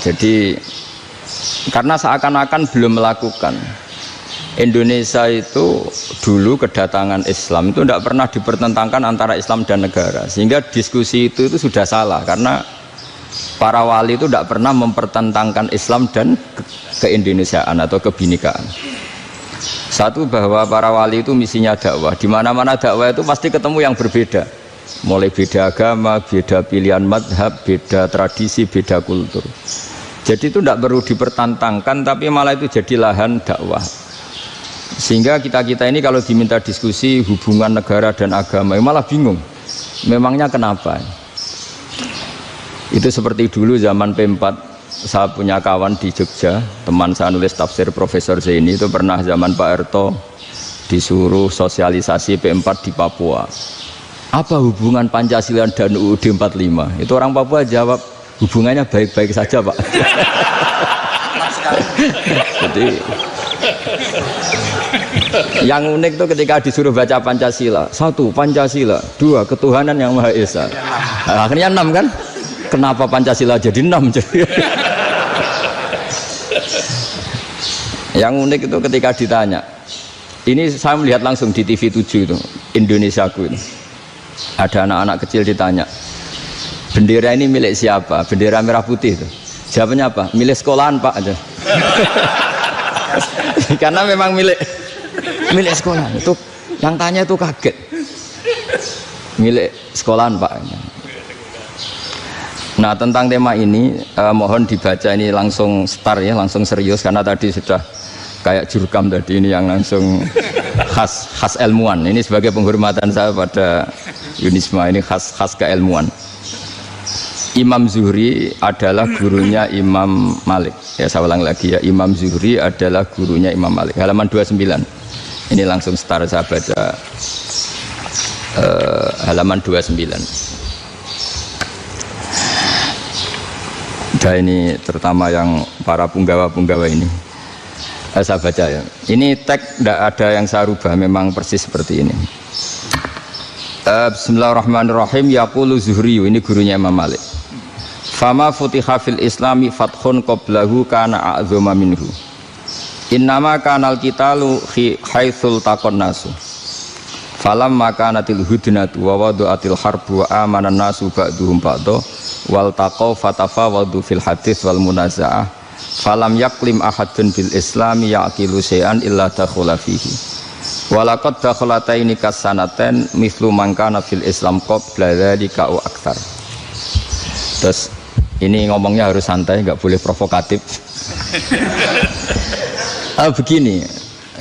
Jadi karena seakan-akan belum melakukan. Indonesia itu dulu kedatangan Islam itu tidak pernah dipertentangkan antara Islam dan negara, sehingga diskusi itu sudah salah karena para wali itu tidak pernah mempertentangkan Islam dan keindonesiaan atau kebinekaan. Satu, bahwa para wali itu misinya dakwah, di mana-mana dakwah itu pasti ketemu yang berbeda, mulai beda agama, beda pilihan madhab, beda tradisi, beda kultur. Jadi itu tidak perlu dipertentangkan, tapi malah itu jadi lahan dakwah. Sehingga kita ini kalau diminta diskusi hubungan negara dan agama malah bingung, memangnya kenapa? Itu seperti dulu zaman P4, saya punya kawan di Jogja, teman saya nulis tafsir Profesor Zaini, itu pernah zaman Pak Erto disuruh sosialisasi P4 di Papua. Apa hubungan Pancasila dan UUD 45? Itu orang Papua jawab, hubungannya baik-baik saja Pak. Jadi yang unik itu ketika disuruh baca Pancasila, 1 Pancasila, 2 ketuhanan yang Maha Esa. Nah, akhirnya 6 kan? Kenapa Pancasila jadi 6? Yang unik itu ketika ditanya, ini saya melihat langsung di TV 7 itu, Indonesiaku itu, ada anak-anak kecil ditanya, bendera ini milik siapa? Bendera merah putih itu. Jawabannya apa? Milik sekolahan Pak aja. Karena memang milik sekolahan. Itu yang tanya itu kaget. Milik sekolahan Pak. Nah, tentang tema ini mohon dibaca ini langsung start ya, langsung serius, karena tadi sudah kayak jurkam tadi, ini yang langsung khas ilmuwan. Ini sebagai penghormatan saya pada Yunisma, ini khas keilmuan. Imam Zuhri adalah gurunya Imam Malik. Ya, saya ulang lagi ya, Imam Zuhri adalah gurunya Imam Malik. Halaman 29. Ini langsung start, saya baca halaman 29. Dan ini terutama yang para punggawa-punggawa ini. Saya baca ya. Ini teks tidak ada yang saya rubah, memang persis seperti ini. Bismillahirrahmanirrahim. Yaqulu Zuhri, ini gurunya Imam Malik. Fama futiha fil islami fathun qablahu kana a'zama minhu. Innama kanal qitalu haitsul taqon nasu. Falam makanatil hudnatu wa wadu'atil harbu wa amanan nasu ba'duhum ba'du wal taqaw fatafawadu fil hadits wal munaza'ah. Falam yaklim ahadun bil islami yaqilu syai'an illa dakhula fihi. Walaqad dakhalataini kasanaten mithlu man kana fil islam qabla dzalika wa aktsar. Terus ini ngomongnya harus santai, nggak boleh provokatif. Begini,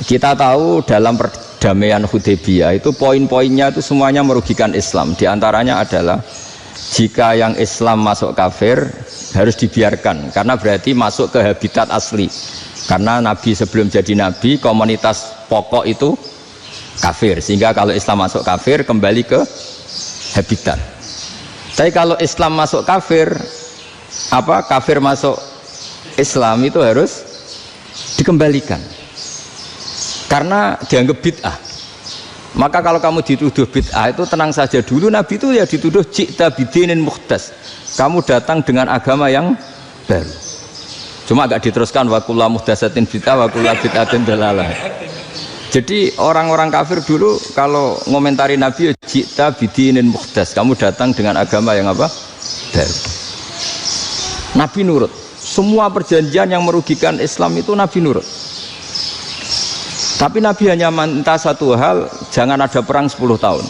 kita tahu dalam perdamaian Hudaybiyah itu poin-poinnya itu semuanya merugikan Islam. Di antaranya adalah jika yang Islam masuk kafir harus dibiarkan, karena berarti masuk ke habitat asli. Karena Nabi sebelum jadi Nabi, komunitas pokok itu kafir, sehingga kalau Islam masuk kafir kembali ke habitat. Tapi kalau Islam masuk kafir, kafir masuk Islam itu harus dikembalikan karena dianggap bid'ah. Maka kalau kamu dituduh bid'ah itu tenang saja dulu, Nabi itu ya dituduh ji'ta bidinin muhdas, kamu datang dengan agama yang baru. Cuma agak diteruskan wa kullu muhdasatin bid'ah wa kullu bid'atin dalalah. Jadi orang-orang kafir dulu kalau ngomentari Nabi, ji'ta bidinin muhdas, kamu datang dengan agama yang apa? Baru. Nabi nurut. Semua perjanjian yang merugikan Islam itu Nabi nurut. Tapi Nabi hanya minta satu hal, jangan ada perang 10 tahun.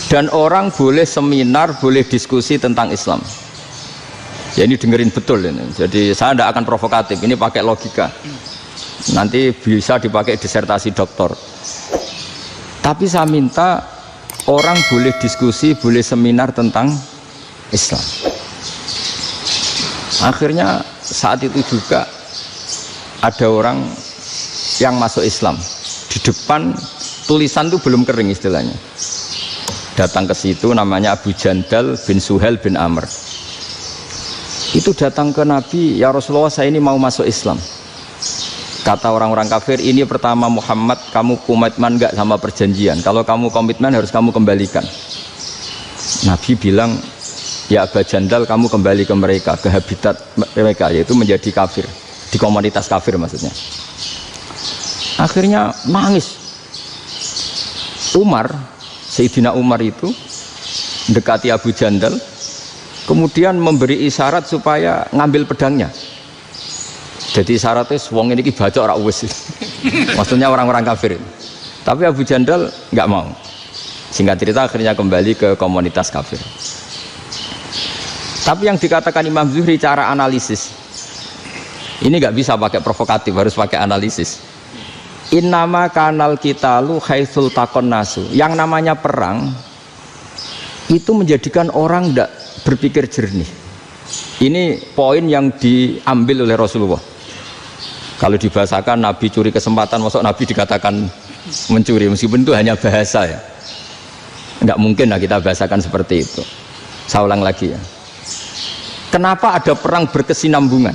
Dan orang boleh seminar, boleh diskusi tentang Islam. Ya ini dengerin betul ini. Jadi saya tidak akan provokatif, ini pakai logika. Nanti bisa dipakai disertasi doktor. Tapi saya minta orang boleh diskusi, boleh seminar tentang Islam. Akhirnya saat itu juga ada orang yang masuk Islam. Di depan tulisan itu belum kering istilahnya. Datang ke situ, namanya Abu Jandal bin Suhail bin Amr. Itu datang ke Nabi, ya Rasulullah, saya ini mau masuk Islam. Kata orang-orang kafir, ini pertama Muhammad, kamu komitmen enggak sama perjanjian? Kalau kamu komitmen harus kamu kembalikan. Nabi bilang, ya Aba Jandal kamu kembali ke mereka, ke habitat mereka, yaitu menjadi kafir, di komunitas kafir maksudnya. Akhirnya nangis. Umar, Sayyidina Umar itu mendekati Abu Jandal, kemudian memberi isyarat supaya ngambil pedangnya. Jadi isyaratnya wong ini baca ora wis. Maksudnya orang-orang kafir. Tapi Abu Jandal nggak mau. Singkat cerita akhirnya kembali ke komunitas kafir. Tapi yang dikatakan Imam Zuhri cara analisis ini nggak bisa pakai provokatif, harus pakai analisis. Innama kanal kitalu haitsul takon nasu. Yang namanya perang itu menjadikan orang tidak berpikir jernih. Ini poin yang diambil oleh Rasulullah. Kalau dibahasakan Nabi curi kesempatan, masuk Nabi dikatakan mencuri, meskipun itu hanya bahasa ya. Enggak mungkin lah kita bahasakan seperti itu. Saya ulang lagi ya. Kenapa ada perang berkesinambungan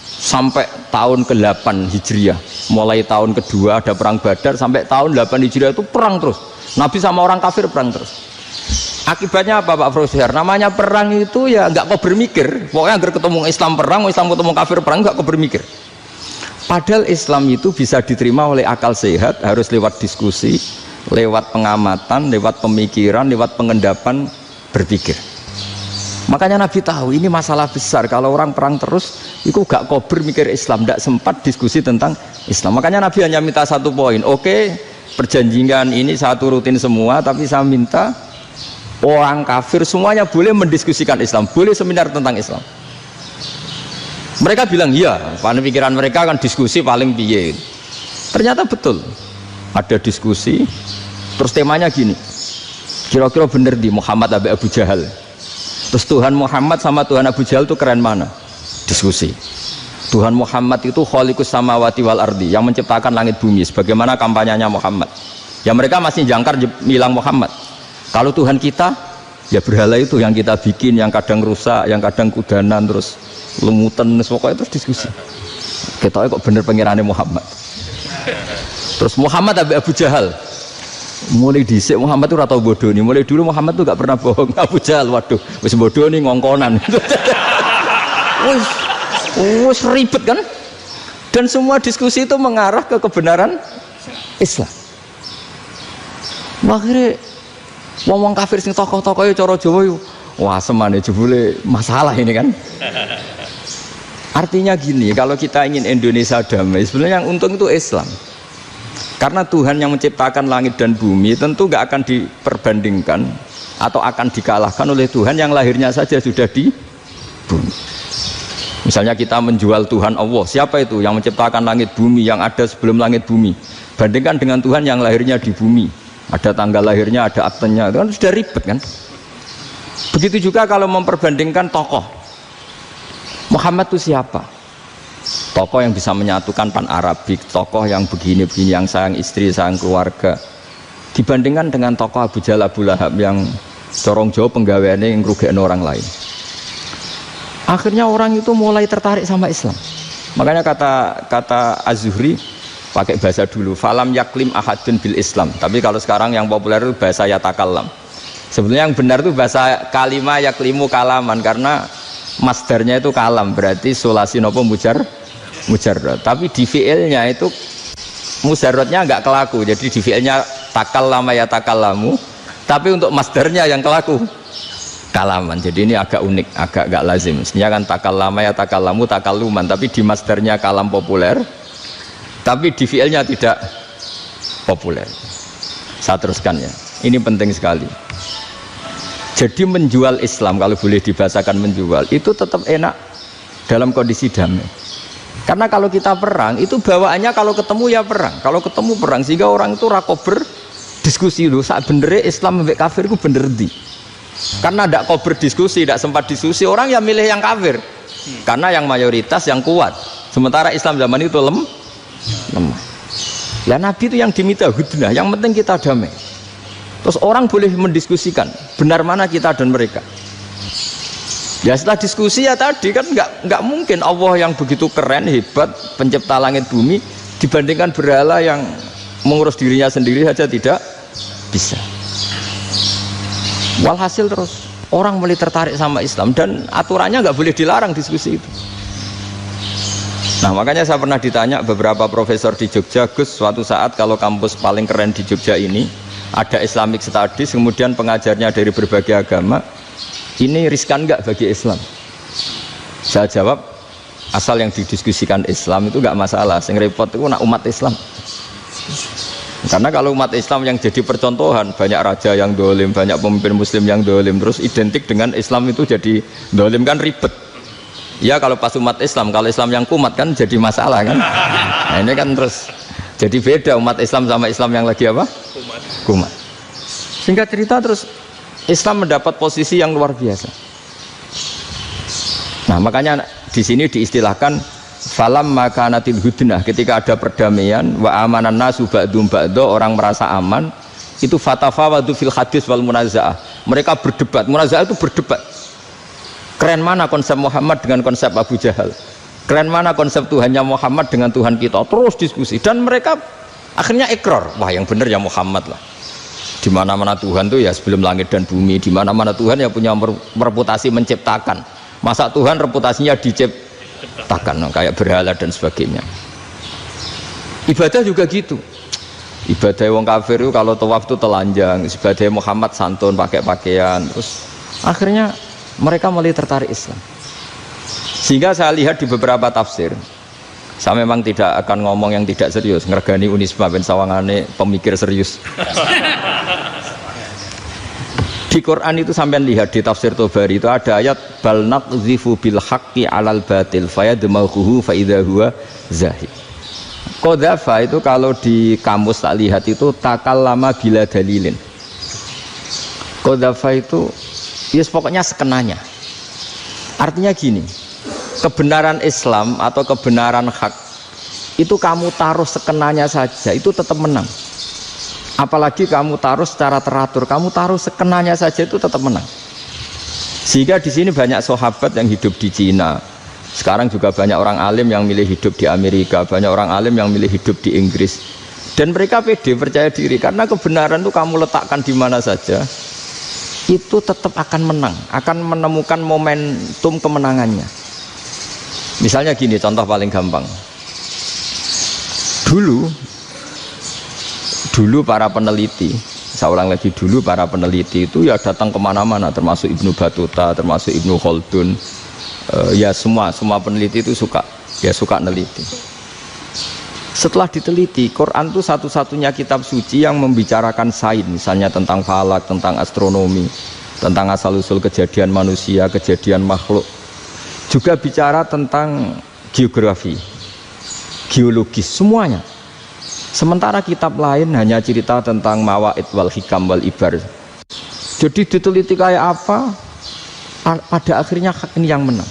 sampai tahun ke-8 Hijriah? Mulai tahun kedua ada perang Badar sampai tahun 8 Hijriah itu perang terus. Nabi sama orang kafir perang terus. Akibatnya apa Pak Profesor? Namanya perang itu ya nggak kau bermikir. Pokoknya agar ketemu Islam perang, Islam ketemu kafir perang, nggak kau bermikir. Padahal Islam itu bisa diterima oleh akal sehat, harus lewat diskusi, lewat pengamatan, lewat pemikiran, lewat pengendapan berpikir. Makanya Nabi tahu ini masalah besar. Kalau orang perang terus, itu gak kober mikir Islam, tidak sempat diskusi tentang Islam. Makanya Nabi hanya minta satu poin. Oke, perjanjian ini saya turutin semua, tapi saya minta orang kafir semuanya boleh mendiskusikan Islam, boleh seminar tentang Islam. Mereka bilang iya, pada pikiran mereka kan diskusi paling piye. Ternyata betul, ada diskusi. Terus temanya gini, kira-kira bener di Muhammad Abi Abu Jahal. Terus Tuhan Muhammad sama Tuhan Abu Jahal itu keren mana? Diskusi. Tuhan Muhammad itu khaliqus samawati wal ardi, yang menciptakan langit bumi. Sebagaimana kampanyenya Muhammad. Ya mereka masih jangkar bilang Muhammad. Kalau Tuhan kita, ya berhala itu yang kita bikin, yang kadang rusak, yang kadang kudanan, terus lumutan, pokoknya terus diskusi. Kita kok bener pengirannya Muhammad. Terus Muhammad Abu Jahal. Mulai dhisik Muhammad itu ora tau bodoh nih. Mulai dulu Muhammad tuh gak pernah bohong. Abu Jahal, waduh, wis bodoh nih ngongkonan. Wis ribet kan? Dan semua diskusi itu mengarah ke kebenaran Islam. Akhirnya ngomong kafir sing tokoh-tokohnya cara Jawa yuk, wah semane jebule masalah ini kan. Artinya gini, kalau kita ingin Indonesia damai, sebenarnya yang untung itu Islam. Karena Tuhan yang menciptakan langit dan bumi tentu gak akan diperbandingkan atau akan dikalahkan oleh Tuhan yang lahirnya saja sudah di bumi. Misalnya kita menjual Tuhan Allah, siapa itu yang menciptakan langit bumi, yang ada sebelum langit bumi, bandingkan dengan Tuhan yang lahirnya di bumi, ada tanggal lahirnya, ada aktenya, itu kan sudah ribet kan. Begitu juga kalau memperbandingkan tokoh, Muhammad itu siapa? Tokoh yang bisa menyatukan pan Arabik, tokoh yang begini-begini, yang sayang istri, sayang keluarga, dibandingkan dengan tokoh Abu Jahal, Abu Lahab yang corong jauh penggaweannya yang ngerugikan orang lain. Akhirnya orang itu mulai tertarik sama Islam. Makanya kata Az-Zuhri pakai bahasa dulu, falam yaklim ahadun bil Islam. Tapi kalau sekarang yang populer itu bahasa yatakallam. Sebenarnya yang benar itu bahasa kalimah yaklimu kalaman, karena masdarnya itu kalam, berarti sulasi nopo mujarrad. Tapi di fiilnya itu mujarradnya enggak kelaku. Jadi di fiilnya takallama ya takallamu, tapi untuk masdarnya yang kelaku kalaman. Jadi ini agak unik, agak enggak lazim. Mestinya kan takallama ya takallamu takalluman, tapi di masdarnya kalam populer, tapi di fiilnya tidak populer. Saya teruskan ya. Ini penting sekali. Jadi menjual Islam, kalau boleh dibahasakan menjual, itu tetap enak dalam kondisi damai. Karena kalau kita perang, itu bawaannya kalau ketemu ya perang. Kalau ketemu perang, sehingga orang itu rakober diskusi dulu. Saat benernya Islam sampai kafir itu bener di. Karena tidak kober diskusi, tidak sempat diskusi, orang yang milih yang kafir. Karena yang mayoritas yang kuat. Sementara Islam zaman itu lemah. Ya Nabi itu yang diminta hudnah, yang penting kita damai. Terus orang boleh mendiskusikan benar mana kita dan mereka. Ya setelah diskusi ya tadi kan nggak mungkin Allah yang begitu keren hebat pencipta langit bumi dibandingkan berhala yang mengurus dirinya sendiri saja tidak bisa. Walhasil terus Orang mulai tertarik sama Islam dan aturannya nggak boleh dilarang diskusi itu. Nah makanya saya pernah ditanya beberapa profesor di Jogja, Gus, suatu saat kalau kampus paling keren di Jogja ini ada Islamic Studies, kemudian pengajarnya dari berbagai agama, ini riskan nggak bagi Islam? Saya jawab, asal yang didiskusikan Islam itu nggak masalah, yang repot itu nak umat Islam. Karena kalau umat Islam yang jadi percontohan, banyak raja yang dolim, banyak pemimpin muslim yang dolim, terus identik dengan Islam itu jadi dolim, kan ribet. Ya kalau pas umat Islam, kalau Islam yang kumat kan jadi masalah kan. Nah ini kan terus jadi beda umat Islam sama Islam yang lagi apa? Kumat. Singkat cerita terus Islam mendapat posisi yang luar biasa. Nah makanya di sini diistilahkan falam makanatil hudnah, ketika ada perdamaian wa amanan nasu ba'dum ba'do, orang merasa aman, itu fatafawadu fil hadis wal munazaah, mereka berdebat. Munazaah itu berdebat, keren mana konsep Muhammad dengan konsep Abu Jahal, keren mana konsep Tuhannya Muhammad dengan Tuhan kita, terus diskusi. Dan mereka akhirnya ikrar, wah yang benar ya Muhammad lah, di mana-mana Tuhan tuh ya sebelum langit dan bumi, di mana-mana Tuhan ya punya reputasi menciptakan, masa Tuhan reputasinya diciptakan kayak berhala dan sebagainya. Ibadah juga gitu, ibadah wong kafir itu kalau tawaf itu telanjang, ibadah Muhammad santun pakai pakaian. Terus akhirnya mereka mulai tertarik Islam. Sehingga saya lihat di beberapa tafsir, saya memang tidak akan ngomong yang tidak serius, ngergani Unisma ben sawangane pemikir serius. Di Quran itu sampean lihat di tafsir Tobari itu ada ayat bal naqdhifu bil haqqi 'alal batil fayadmaghuhu fa idza huwa zahid. Qadhafa itu kalau di kamus tak lihat itu takallama bila dalilin. Qadhafa itu ya pokoknya sekenanya. Artinya gini, kebenaran Islam atau kebenaran hak itu kamu taruh sekenanya saja itu tetap menang. Apalagi kamu taruh secara teratur, kamu taruh sekenanya saja itu tetap menang. Sehingga di sini banyak sahabat yang hidup di Cina. Sekarang juga banyak orang alim yang milih hidup di Amerika, banyak orang alim yang milih hidup di Inggris. Dan mereka pede, percaya diri, karena kebenaran itu kamu letakkan di mana saja, itu tetap akan menang, akan menemukan momentum kemenangannya. Misalnya gini, contoh paling gampang. Dulu para peneliti, saya ulang lagi, dulu para peneliti itu ya datang kemana-mana, termasuk Ibnu Battuta, termasuk Ibnu Khaldun, ya semua peneliti itu suka neliti. Setelah diteliti, Quran itu satu-satunya kitab suci yang membicarakan sains, misalnya tentang falak, tentang astronomi, tentang asal-usul kejadian manusia, kejadian makhluk, juga bicara tentang geografi, geologis, semuanya. Sementara kitab lain hanya cerita tentang mawaid wal hikam wal ibar. Jadi diteliti kayak apa, pada akhirnya hak ini yang menang.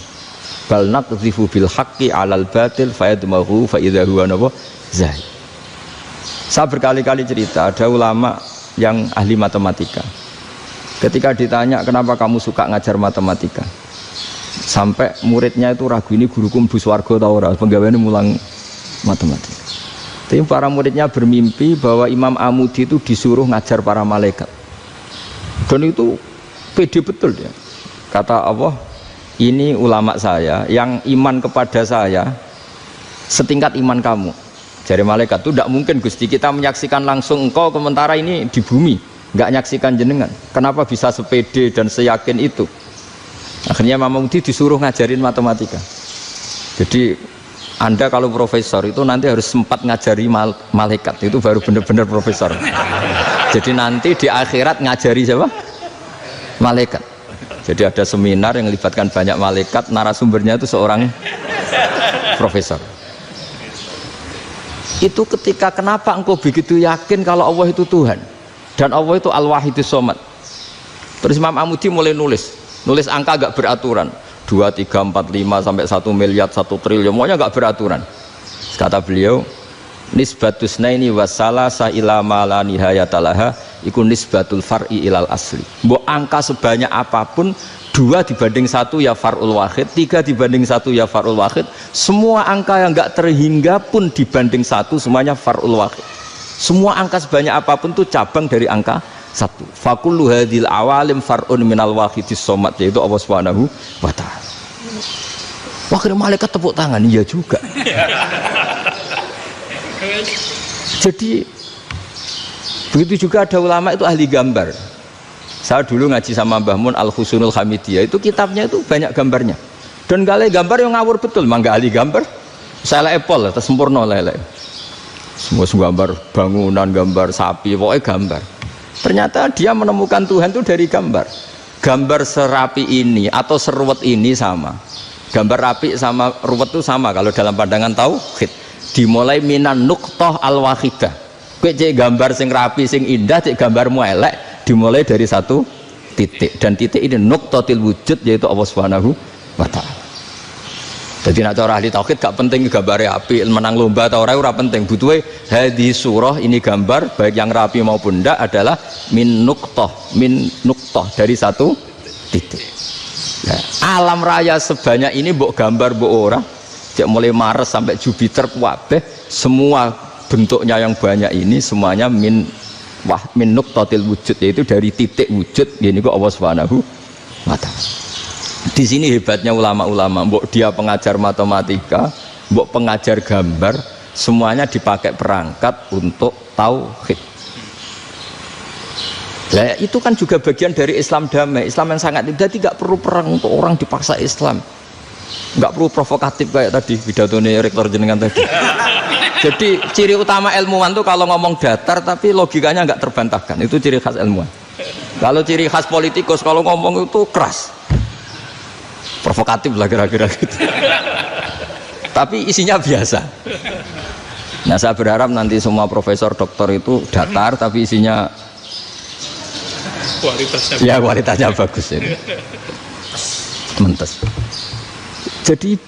Bal naqdhifu bil haqqi 'alal batil fayadmaghu fa idza huwa zahid. Saya berkali-kali cerita, ada ulama yang ahli matematika. Ketika ditanya kenapa kamu suka ngajar matematika, sampai muridnya itu ragu, ini guruku mlebu swarga ta ora, penggaweane mulang matematika. Tapi para muridnya bermimpi bahwa Imam Amudi itu disuruh ngajar para malaikat. Dan itu pede betul dia. Kata Allah, ini ulama saya yang iman kepada saya setingkat iman kamu. Jadi malaikat itu tidak mungkin Gusti, kita menyaksikan langsung engkau, sementara ini di bumi nggak nyaksikan jenengan. Kenapa bisa sepede dan seyakin itu? Akhirnya Imam Amudi disuruh ngajarin matematika. Jadi Anda kalau profesor itu nanti harus sempat ngajari malaikat, itu baru benar-benar profesor. Jadi nanti di akhirat ngajari siapa? Malaikat. Jadi ada seminar yang melibatkan banyak malaikat, narasumbernya itu seorang profesor. Itu ketika kenapa engkau begitu yakin kalau Allah itu Tuhan dan Allah itu Al-Wahidus Shomad. Terus Imam Amudi mulai nulis angka gak beraturan. 2, 3, 4, 5 sampai 1 miliar, 1 triliun, semuanya nggak beraturan. Kata beliau, nisbatus naini wasalasa ila ma la nihayatalaha iku nisbatul far'i ilal asli. Mbok angka sebanyak apapun, 2 dibanding 1 ya far'ul wahid, 3 dibanding 1 ya far'ul wahid. Semua angka yang nggak terhingga pun dibanding 1 semuanya far'ul wahid. Semua angka sebanyak apapun itu cabang dari angka satu. Fakullu hadhil awalim far'un minal wahidis somad, yaitu Allah Subhanahu wa ta'ala. Wah, kira malaikat tepuk tangan, iya juga. Jadi begitu juga ada ulama itu ahli gambar. Saya dulu ngaji sama Mbah Mun Al-Husunul Hamidiyah, itu kitabnya itu banyak gambarnya. Dan kali gambar yang ngawur betul, mangga ahli gambar. Saya Apple, terus sempurna lele. Semua gambar bangunan, gambar sapi, pokoknya gambar. Ternyata dia menemukan Tuhan itu dari gambar. Gambar serapi ini atau seruwet ini sama. Gambar rapi sama ruwet itu sama kalau dalam pandangan tauhid. Dimulai minan nuqtah al-wahidah. Kowe cek gambar sing rapi, sing indah, cek gambarmu elek, dimulai dari satu titik. Dan titik ini nuqtatil wujud, yaitu Allah Subhanahu wa ta'ala. Jadi nak cara ahli tauhid gak penting gambare api, menang lomba atau ora penting. Butuhe hadis surah ini gambar baik yang rapi maupun ndak adalah min nuqtah dari satu titik. Nah, alam raya sebanyak ini mbok gambar mbok ora, cek mulai Mars sampai Jupiter kabeh semua bentuknya yang banyak ini semuanya min nuqtatil wujud, yaitu dari titik wujud. Ini kok Allah Subhanahu wa ta'ala. Di sini hebatnya ulama-ulama, mbok dia pengajar matematika, mbok pengajar gambar, semuanya dipakai perangkat untuk tauhid. Nah, itu kan juga bagian dari Islam damai, Islam yang sangat tidak perlu perang untuk orang dipaksa Islam, nggak perlu provokatif kayak tadi pidatonya rektor jenengan tadi. Jadi ciri utama ilmuwan tuh kalau ngomong datar tapi logikanya nggak terbantahkan, itu ciri khas ilmuwan. Kalau ciri khas politikus kalau ngomong itu keras, provokatif lah kira-kira gitu. Tapi isinya biasa. Nah, saya berharap nanti semua profesor doktor itu datar tapi isinya kualitasnya bagus ini. Mentes. Jadi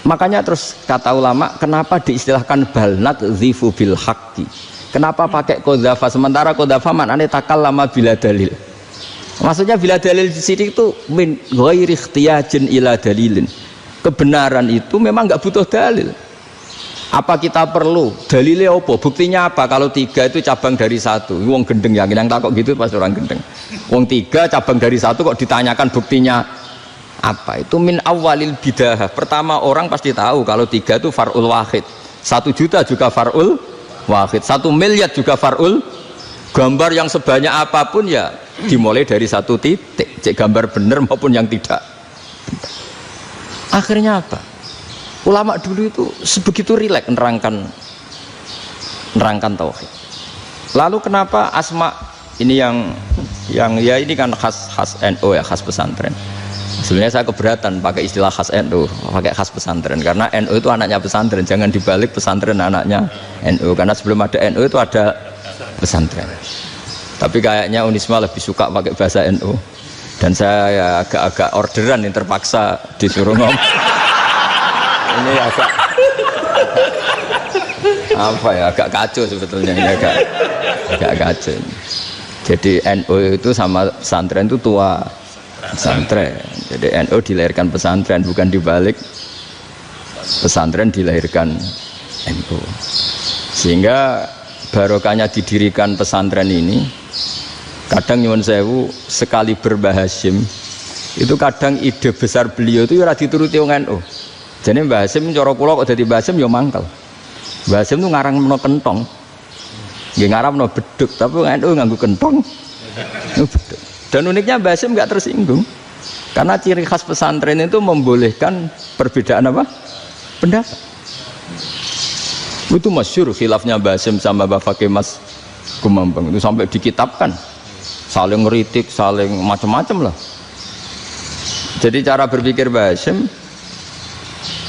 makanya terus kata ulama, kenapa diistilahkan balnat zifu bil haqqi? Kenapa pakai qadzafa sementara qadzafa maknane takallama bila dalil? Maksudnya bila dalil di sini itu min ghairi ikhtiyajin ila dalilin. Kebenaran itu memang nggak butuh dalil. Apa kita perlu dalilnya apa? Buktinya apa? Kalau tiga itu cabang dari satu. Wong gendeng yang takut gitu pas orang gendeng. Wong tiga cabang dari satu kok ditanyakan buktinya apa? Itu min awalil bidah. Pertama orang pasti tahu kalau tiga itu far'ul wahid. 1 juta juga far'ul wahid. 1 miliar juga far'ul. Gambar yang sebanyak apapun ya dimulai dari satu titik, cek gambar benar maupun yang tidak. Akhirnya apa? Ulama dulu itu sebegitu rileks nerangkan tauhid. Lalu kenapa asma ini yang ya ini kan khas NU ya, khas pesantren. Sebenarnya saya keberatan pakai istilah khas NU, pakai khas pesantren karena NU itu anaknya pesantren, jangan dibalik pesantren anaknya NU, karena sebelum ada NU itu ada pesantren. Tapi kayaknya Unisma lebih suka pakai bahasa NU dan saya ya agak orderan yang terpaksa disuruh ngomong. Ini agak apa ya, agak kacau sebetulnya ini, agak kacau. Jadi NU itu sama pesantren itu tua pesantren. Jadi NU dilahirkan pesantren, bukan dibalik pesantren dilahirkan NU. Sehingga barokahnya didirikan pesantren ini, kadang nyuwun sewu sekali Mbah Hasyim itu kadang ide besar beliau itu ora dituruti wong NU. Jadi Mbah Hasyim cara kula kok dadi Mbah Hasyim ya mangkel. Mbah Hasyim itu ngarangno kentong. Nggih ngaramno beduk, tapi NU nganggo kentong. Beduk. Dan uniknya Mbah Hasyim enggak tersinggung. Karena ciri khas pesantren itu membolehkan perbedaan apa? Pendapat. Itu masyhur khilafnya Mbah Hasyim sama Mbah Fakih Mas Kumambang itu sampai dikitabkan, saling ngeritik, saling macam-macam lah. Jadi cara berpikir Mbah Hasyim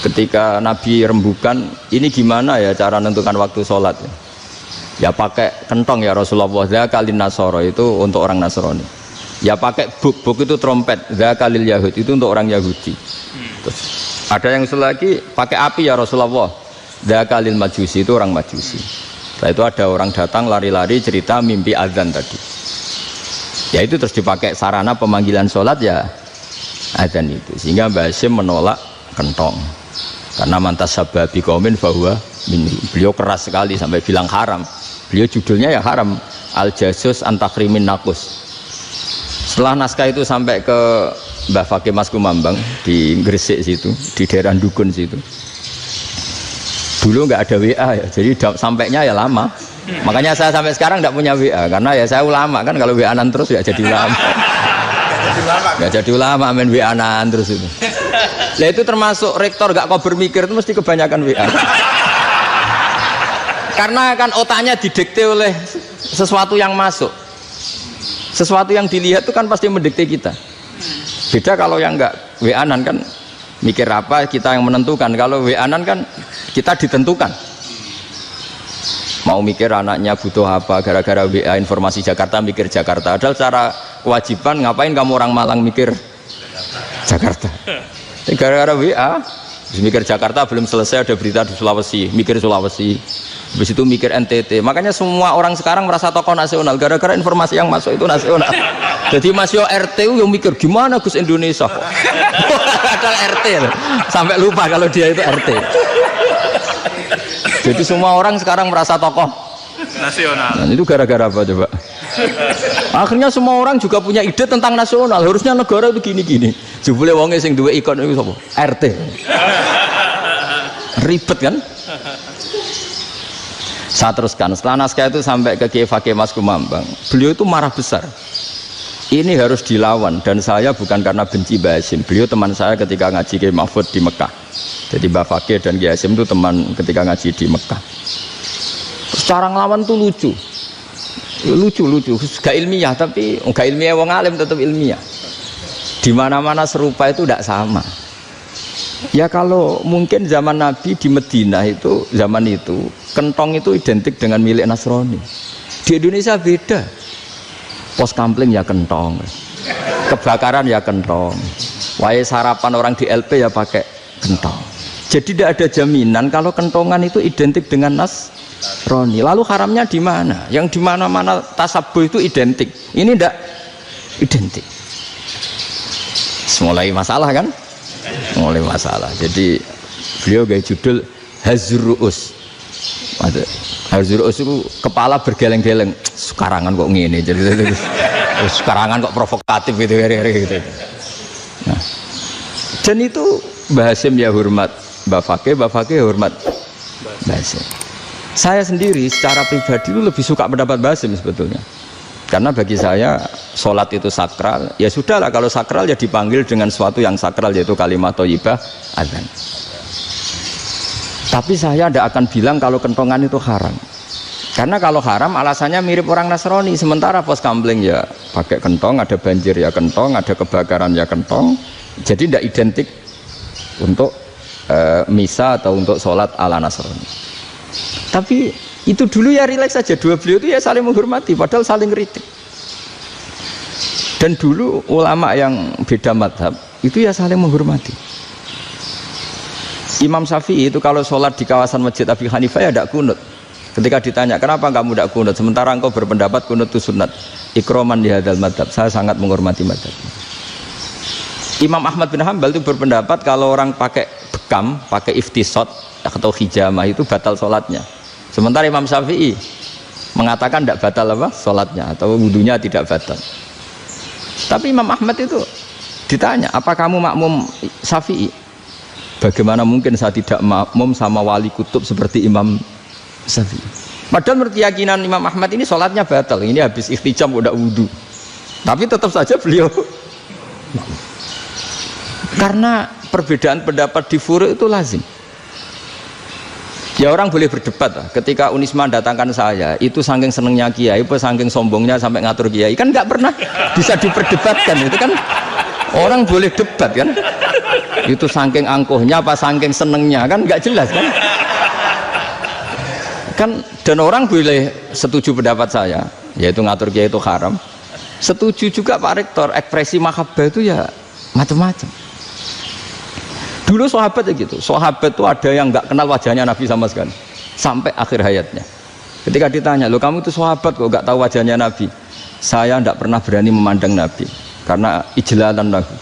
ketika Nabi rembukan, ini gimana ya cara menentukan waktu sholat ya? Ya pakai kentong ya Rasulullah, zakalin nasoro itu untuk orang Nasrani. Ya pakai buk itu trompet, zakalil Yahud itu untuk orang Yahudi. Terus ada yang usul lagi pakai api ya Rasulullah, zakalil Majusi itu orang Majusi. Setelah itu ada orang datang lari-lari cerita mimpi azan tadi. Ya itu terus dipakai sarana pemanggilan sholat ya azan itu. Sehingga Mbah Hasyim menolak kentong. Karena mantas sababi qaumin fahuwa minhum. Beliau keras sekali sampai bilang haram. Beliau judulnya ya haram. Al-Jasus Antakrimin Nakus. Setelah naskah itu sampai ke Mbah Fakih Mas Kumambang di Gresik situ, di daerah Dukun situ. Dulu nggak ada WA ya, jadi sampainya ya lama. Makanya saya sampai sekarang nggak punya WA, karena ya saya ulama kan, kalau WA-an terus ya jadi ulama. Nggak jadi ulama, main WA-an terus itu. Nah itu termasuk rektor nggak kau bermikir itu mesti kebanyakan WA. Karena kan otaknya didikte oleh sesuatu yang masuk. Sesuatu yang dilihat itu kan pasti mendikte kita. Beda kalau yang enggak WA-an kan mikir apa kita yang menentukan. Kalau WA-an kan kita ditentukan. Mau mikir anaknya butuh apa, gara-gara WA informasi Jakarta mikir Jakarta. Padahal secara kewajiban ngapain kamu orang Malang mikir Jakarta. Gara-gara WA mikir Jakarta belum selesai ada berita di Sulawesi, mikir Sulawesi. Habis itu mikir NTT. Makanya semua orang sekarang merasa tokoh nasional gara-gara informasi yang masuk itu nasional. Jadi Mas Yo RT yang mikir gimana Gus Indonesia kok. Padahal RT loh. Sampai lupa kalau dia itu RT. Jadi semua orang sekarang merasa tokoh nasional. Dan itu gara-gara apa coba? Akhirnya semua orang juga punya ide tentang nasional. Harusnya negara itu gini-gini. Jebule wonge sing duwe ikon itu sapa? RT. Ribet kan? Saya teruskan, setelah naskah itu sampai ke Kiai Fakih Mas Kumambang, beliau itu marah besar. Ini harus dilawan, dan saya bukan karena benci Mbah Hasyim. Beliau teman saya ketika ngaji Kiai Mahfud di Mekah. Jadi Mbah Fakih dan Kiai Hasyim itu teman ketika ngaji di Mekah. Secara ngelawan tuh lucu, gak ilmiah, tapi gak ilmiah wong alim tetap ilmiah. Di mana-mana serupa itu tidak sama. Ya kalau mungkin zaman Nabi di Medina itu, zaman itu kentong itu identik dengan milik Nasrani. Di Indonesia beda. Pos kampling ya kentong, kebakaran ya kentong, wae sarapan orang di LP ya pakai kentong. Jadi tidak ada jaminan kalau kentongan itu identik dengan Nasrani. Lalu haramnya di mana? Yang di mana-mana tasabuh itu identik. Ini tidak identik. Mulai masalah kan? Mulai masalah. Jadi beliau gaya judul Hazruus. Hazruus itu kepala bergeleng-geleng. Sekarangan kok ngene. Jadi sekarangan kok provokatif gitu. Nah, dan itu Mbah Hasyim ya hormat Mbah Fakih ya hormat Mbah Hasyim. Saya sendiri secara pribadi itu lebih suka pendapat Mbah Hasyim sebetulnya. Karena bagi saya sholat itu sakral, ya sudahlah kalau sakral ya dipanggil dengan sesuatu yang sakral yaitu kalimat thayyibah adzan. Tapi saya tidak akan bilang kalau kentongan itu haram. Karena kalau haram alasannya mirip orang Nasrani. Sementara pos kampling ya pakai kentong, ada banjir ya kentong, ada kebakaran ya kentong. Jadi tidak identik untuk misa atau untuk sholat ala Nasrani. Tapi itu dulu ya rileks saja, dua beliau itu ya saling menghormati padahal saling kritik. Dan dulu ulama yang beda madhab itu ya saling menghormati. Imam Syafi'i itu kalau sholat di kawasan Masjid Abi Hanifah ya tidak kunut. Ketika ditanya kenapa kamu tidak kunut sementara engkau berpendapat kunut itu sunat, ikroman di hadal madhab, saya sangat menghormati madhab. Imam Ahmad bin Hanbal itu berpendapat kalau orang pakai bekam, pakai iftisot atau hijamah itu batal sholatnya. Sementara Imam Syafi'i mengatakan tidak batal apa sholatnya atau wudunya tidak batal. Tapi Imam Ahmad itu ditanya, apa kamu makmum Syafi'i? Bagaimana mungkin saya tidak makmum sama wali kutub seperti Imam Syafi'i? Padahal menurut keyakinan Imam Ahmad ini sholatnya batal. Ini habis ikhtijam udah wudu. Tapi tetap saja beliau karena perbedaan pendapat di furu' itu lazim. Ya orang boleh berdebat lah. Ketika Unisma datangkan saya, itu saking senengnya kiai, saking sombongnya sampai ngatur kiai, kan nggak pernah bisa diperdebatkan. Itu kan orang boleh debat kan? Itu saking angkuhnya apa saking senengnya kan nggak jelas kan? Kan dan orang boleh setuju pendapat saya, yaitu ngatur kiai itu haram. Setuju juga Pak Rektor, ekspresi mahabbah itu ya macam-macam. Dulu sahabat ya gitu, sahabat itu ada yang nggak kenal wajahnya Nabi sama sekali sampai akhir hayatnya. Ketika ditanya, lo kamu itu sahabat kok nggak tahu wajahnya Nabi? Saya tidak pernah berani memandang Nabi karena ijlalan Nabi,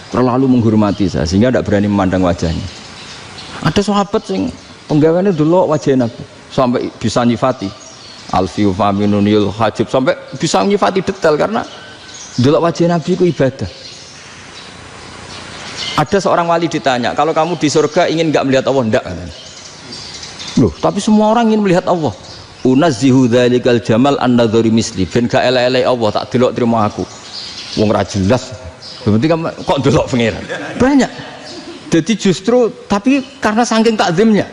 terlalu menghormati saya sehingga tidak berani memandang wajahnya. Ada sahabat yang penggawaannya dulu wajah Nabi sampai bisa nyifati. Alfiu faminunil hajib sampai bisa nyifati detail karena delok wajah Nabi itu ibadah. Ada seorang wali ditanya, kalau kamu di surga ingin nggak melihat Allah? Enggak. Loh, tapi semua orang ingin melihat Allah. Unazzihu dzalikal jamal an-nadhari misli. Ben gak elek-elek Allah tak delok terima aku. Wong ra jelas. Berarti kok delok pangeran. Banyak. Jadi justru tapi karena saking takzimnya.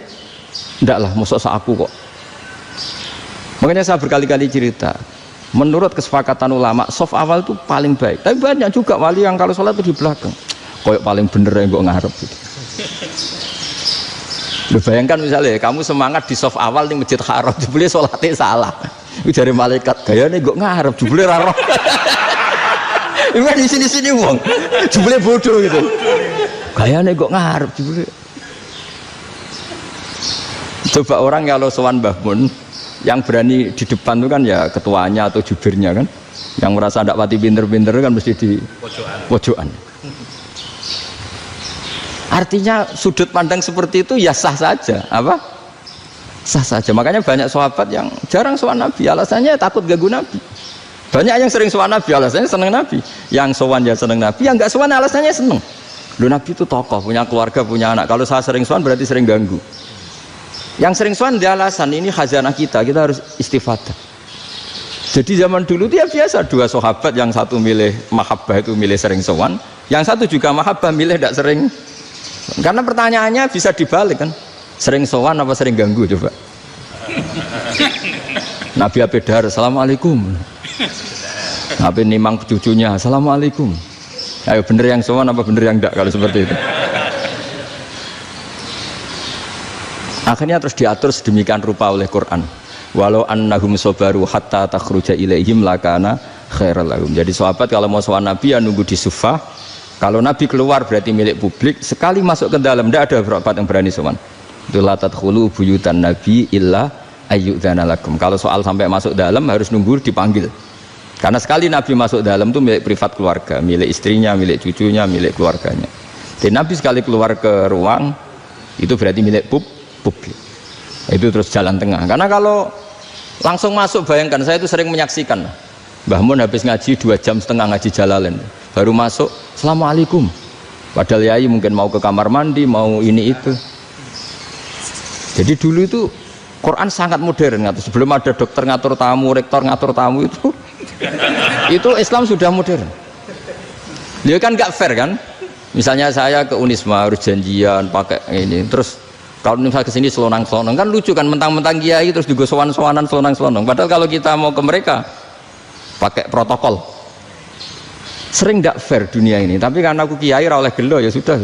Enggak lah, mosok sak aku kok. Makanya saya berkali-kali cerita. Menurut kesepakatan ulama, soft awal itu paling baik. Tapi banyak juga wali yang kalau sholat itu di belakang. Koyok paling bener yang gue ngarep gitu. Lu bayangkan misalnya kamu semangat di soft awal di Masjid Haram, jebule sholatnya salah. Itu dari malaikat, gayane gue ngarep, jebule ra roh. Ini di sini-sini wong, jebule bodoh gitu. Gayane gue ngarep, jebule. Coba orang kalau sowan Mbah Mun, yang berani di depan itu kan ya ketuanya atau jubirnya kan, yang merasa ndak pati pinter-pinter kan mesti di pojokan. Artinya sudut pandang seperti itu ya sah saja, apa? Sah saja. Makanya banyak sahabat yang jarang sowan Nabi, alasannya takut ganggu Nabi. Banyak yang sering sowan Nabi, alasannya seneng Nabi. Yang sowan ya seneng Nabi, yang nggak sowan alasannya seneng. Lu Nabi itu tokoh, punya keluarga, punya anak. Kalau saya sering sowan berarti sering ganggu. Yang sering sowan dia alasan ini khazanah kita harus istifadah. Jadi zaman dulu dia biasa dua sahabat, yang satu milih mahabbah itu milih sering sowan, yang satu juga mahabbah milih tidak sering. Karena pertanyaannya bisa dibalik kan, sering sowan apa sering ganggu coba. Nabi Abedar, assalamualaikum. Nabi nimang cucunya, assalamualaikum. Ayo bener yang sowan apa bener yang enggak kalau seperti itu. Akhirnya terus diatur sedemikian rupa oleh Quran. Walau annahum sabaru hatta takhruja ilaihim lakana khairal lahum. Jadi sahabat kalau mau sowan Nabi ya nunggu di sufah. Kalau Nabi keluar berarti milik publik, sekali masuk ke dalam tidak ada sahabat yang berani sowan. Itu la tadkhulu buyutan Nabi illa ayyudzana lakum. Kalau soal sampai masuk dalam harus nunggu dipanggil. Karena sekali Nabi masuk dalam itu milik privat keluarga, milik istrinya, milik cucunya, milik keluarganya. Dan Nabi sekali keluar ke ruang itu berarti milik publik. Itu terus jalan tengah. Karena kalau langsung masuk, bayangkan saya itu sering menyaksikan. Mbah Mun habis ngaji 2,5 jam ngaji Jalalain, baru masuk, assalamualaikum. Padahal yai mungkin mau ke kamar mandi, mau ini itu. Jadi dulu itu Quran sangat modern, sebelum ada dokter ngatur tamu, rektor ngatur tamu itu Islam sudah modern. Dia kan nggak fair kan? Misalnya saya ke Unisma harus janjian pakai ini, terus kalau misalnya kesini selonang-selonang kan lucu kan, mentang-mentang kiai terus juga sowan-sowanan selonang-selonang. Padahal kalau kita mau ke mereka pakai protokol, sering tidak fair dunia ini. Tapi karena aku kiai ra oleh gelo ya sudah.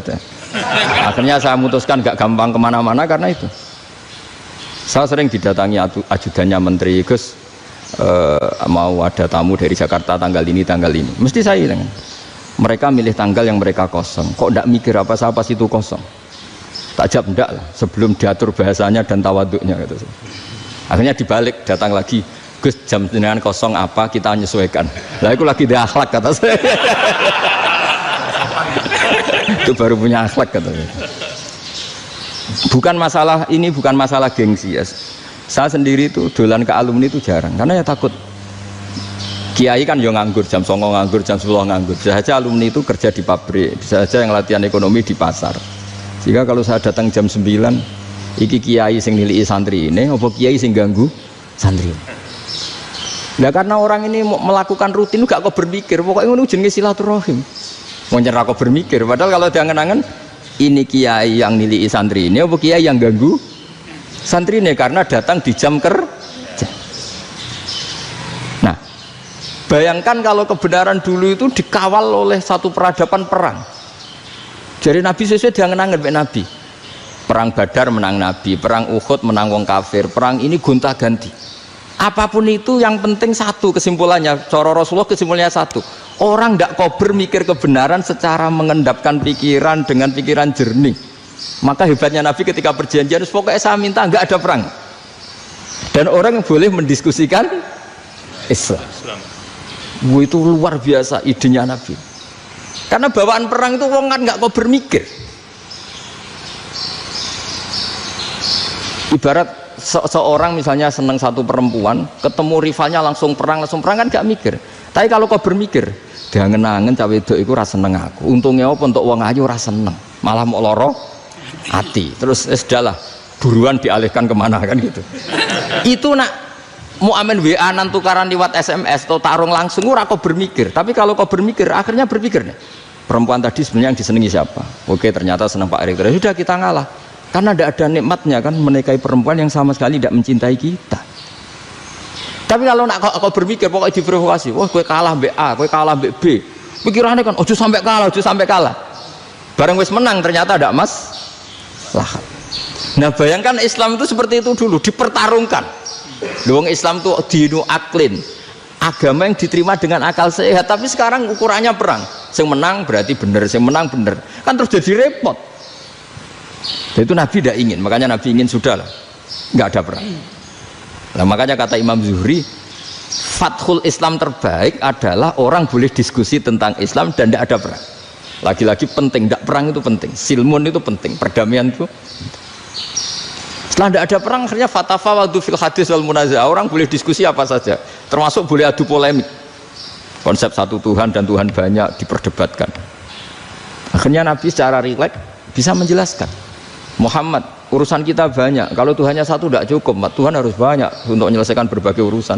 Akhirnya saya memutuskan gak gampang kemana-mana karena itu. Saya sering didatangi ajudannya menteri, Gus mau ada tamu dari Jakarta tanggal ini mesti saya bilang, mereka milih tanggal yang mereka kosong, kok tidak mikir apa situ kosong. Tak jawab enggak lah, sebelum diatur bahasanya dan tawaduknya gitu. Akhirnya dibalik, datang lagi, Gus jam jenengan kosong apa, kita menyesuaikan. Lah itu lagi dia akhlak kata saya. Itu baru punya akhlak kata saya. Bukan masalah ini, bukan masalah gengsi ya. Saya sendiri itu dolan ke alumni itu jarang, karena ya takut. Kiai kan yo nganggur, jam 9 nganggur, jam 10 nganggur. Bisa saja alumni itu kerja di pabrik, bisa saja yang latihan ekonomi di pasar. Jika kalau saya datang jam 9, iki kiai sing nilai santri ini, apa kiai sing ganggu santri. Nah karena orang ini melakukan rutin gak kok berpikir, pokoknya ngono jenenge silaturahim. Mau nyerah kok berpikir, padahal kalau diangen-angen ini kiai yang nilai santri ini, apa kiai yang ganggu santri ini karena datang di jam kerja. Nah, bayangkan kalau kebenaran dulu itu dikawal oleh satu peradaban perang. Jadi Nabi sesuai diangen-angen Nabi. Perang Badar menang Nabi, perang Uhud menang wong kafir, perang ini gonta-ganti. Apapun itu yang penting satu kesimpulannya, cara Rasulullah kesimpulannya satu. Orang tidak kober mikir kebenaran secara mengendapkan pikiran dengan pikiran jernih. Maka hebatnya Nabi ketika perjanjian, pokoknya saya minta nggak ada perang. Dan orang yang boleh mendiskusikan Islam. Itu luar biasa idenya Nabi. Karena bawaan perang itu orang kan nggak kok bermikir. Ibarat seorang misalnya seneng satu perempuan, ketemu rivalnya langsung perang kan gak mikir. Tapi kalau kau bermikir, dia ngenangen cawe wedok iku ora seneng aku. Untungnya apa untuk wong ayu ora seneng, malah mau loro hati. Terus sudahlah, buruan dialihkan kemana kan gitu. Itu nak mau amen WA nan tukaran lewat SMS atau tarung langsung ora kau bermikir. Tapi kalau kau bermikir, akhirnya berpikir nih. Perempuan tadi sebenarnya yang disenangi siapa? Oke, ternyata senang Pak Erick. Sudah kita ngalah. Karena tidak ada nikmatnya kan menikahi perempuan yang sama sekali tidak mencintai kita. Tapi kalau nak kau berpikir pokoknya diprovokasi, wah gue kalah mbak A, gue kalah mbak B. Pikirannya kan, ojo sampai kalah. Bareng wis menang ternyata ada masalah. Nah bayangkan Islam itu seperti itu dulu, dipertarungkan. Luang Islam itu dinu aklin, agama yang diterima dengan akal sehat. Tapi sekarang ukurannya perang. Yang menang berarti benar, yang menang benar. Kan terus jadi repot. Itu Nabi tidak ingin, makanya Nabi ingin sudahlah, nggak ada perang. Nah, makanya kata Imam Zuhri, fathul Islam terbaik adalah orang boleh diskusi tentang Islam dan tidak ada perang. Lagi-lagi penting, tidak perang itu penting, silmun itu penting, perdamaian itu. Setelah tidak ada perang, akhirnya fatafawadu fil hadis wal munazah, orang boleh diskusi apa saja, termasuk boleh adu polemik. Konsep satu Tuhan dan Tuhan banyak diperdebatkan. Akhirnya Nabi secara rileks bisa menjelaskan. Muhammad, urusan kita banyak. Kalau Tuhannya satu tidak cukup, Tuhan harus banyak untuk menyelesaikan berbagai urusan.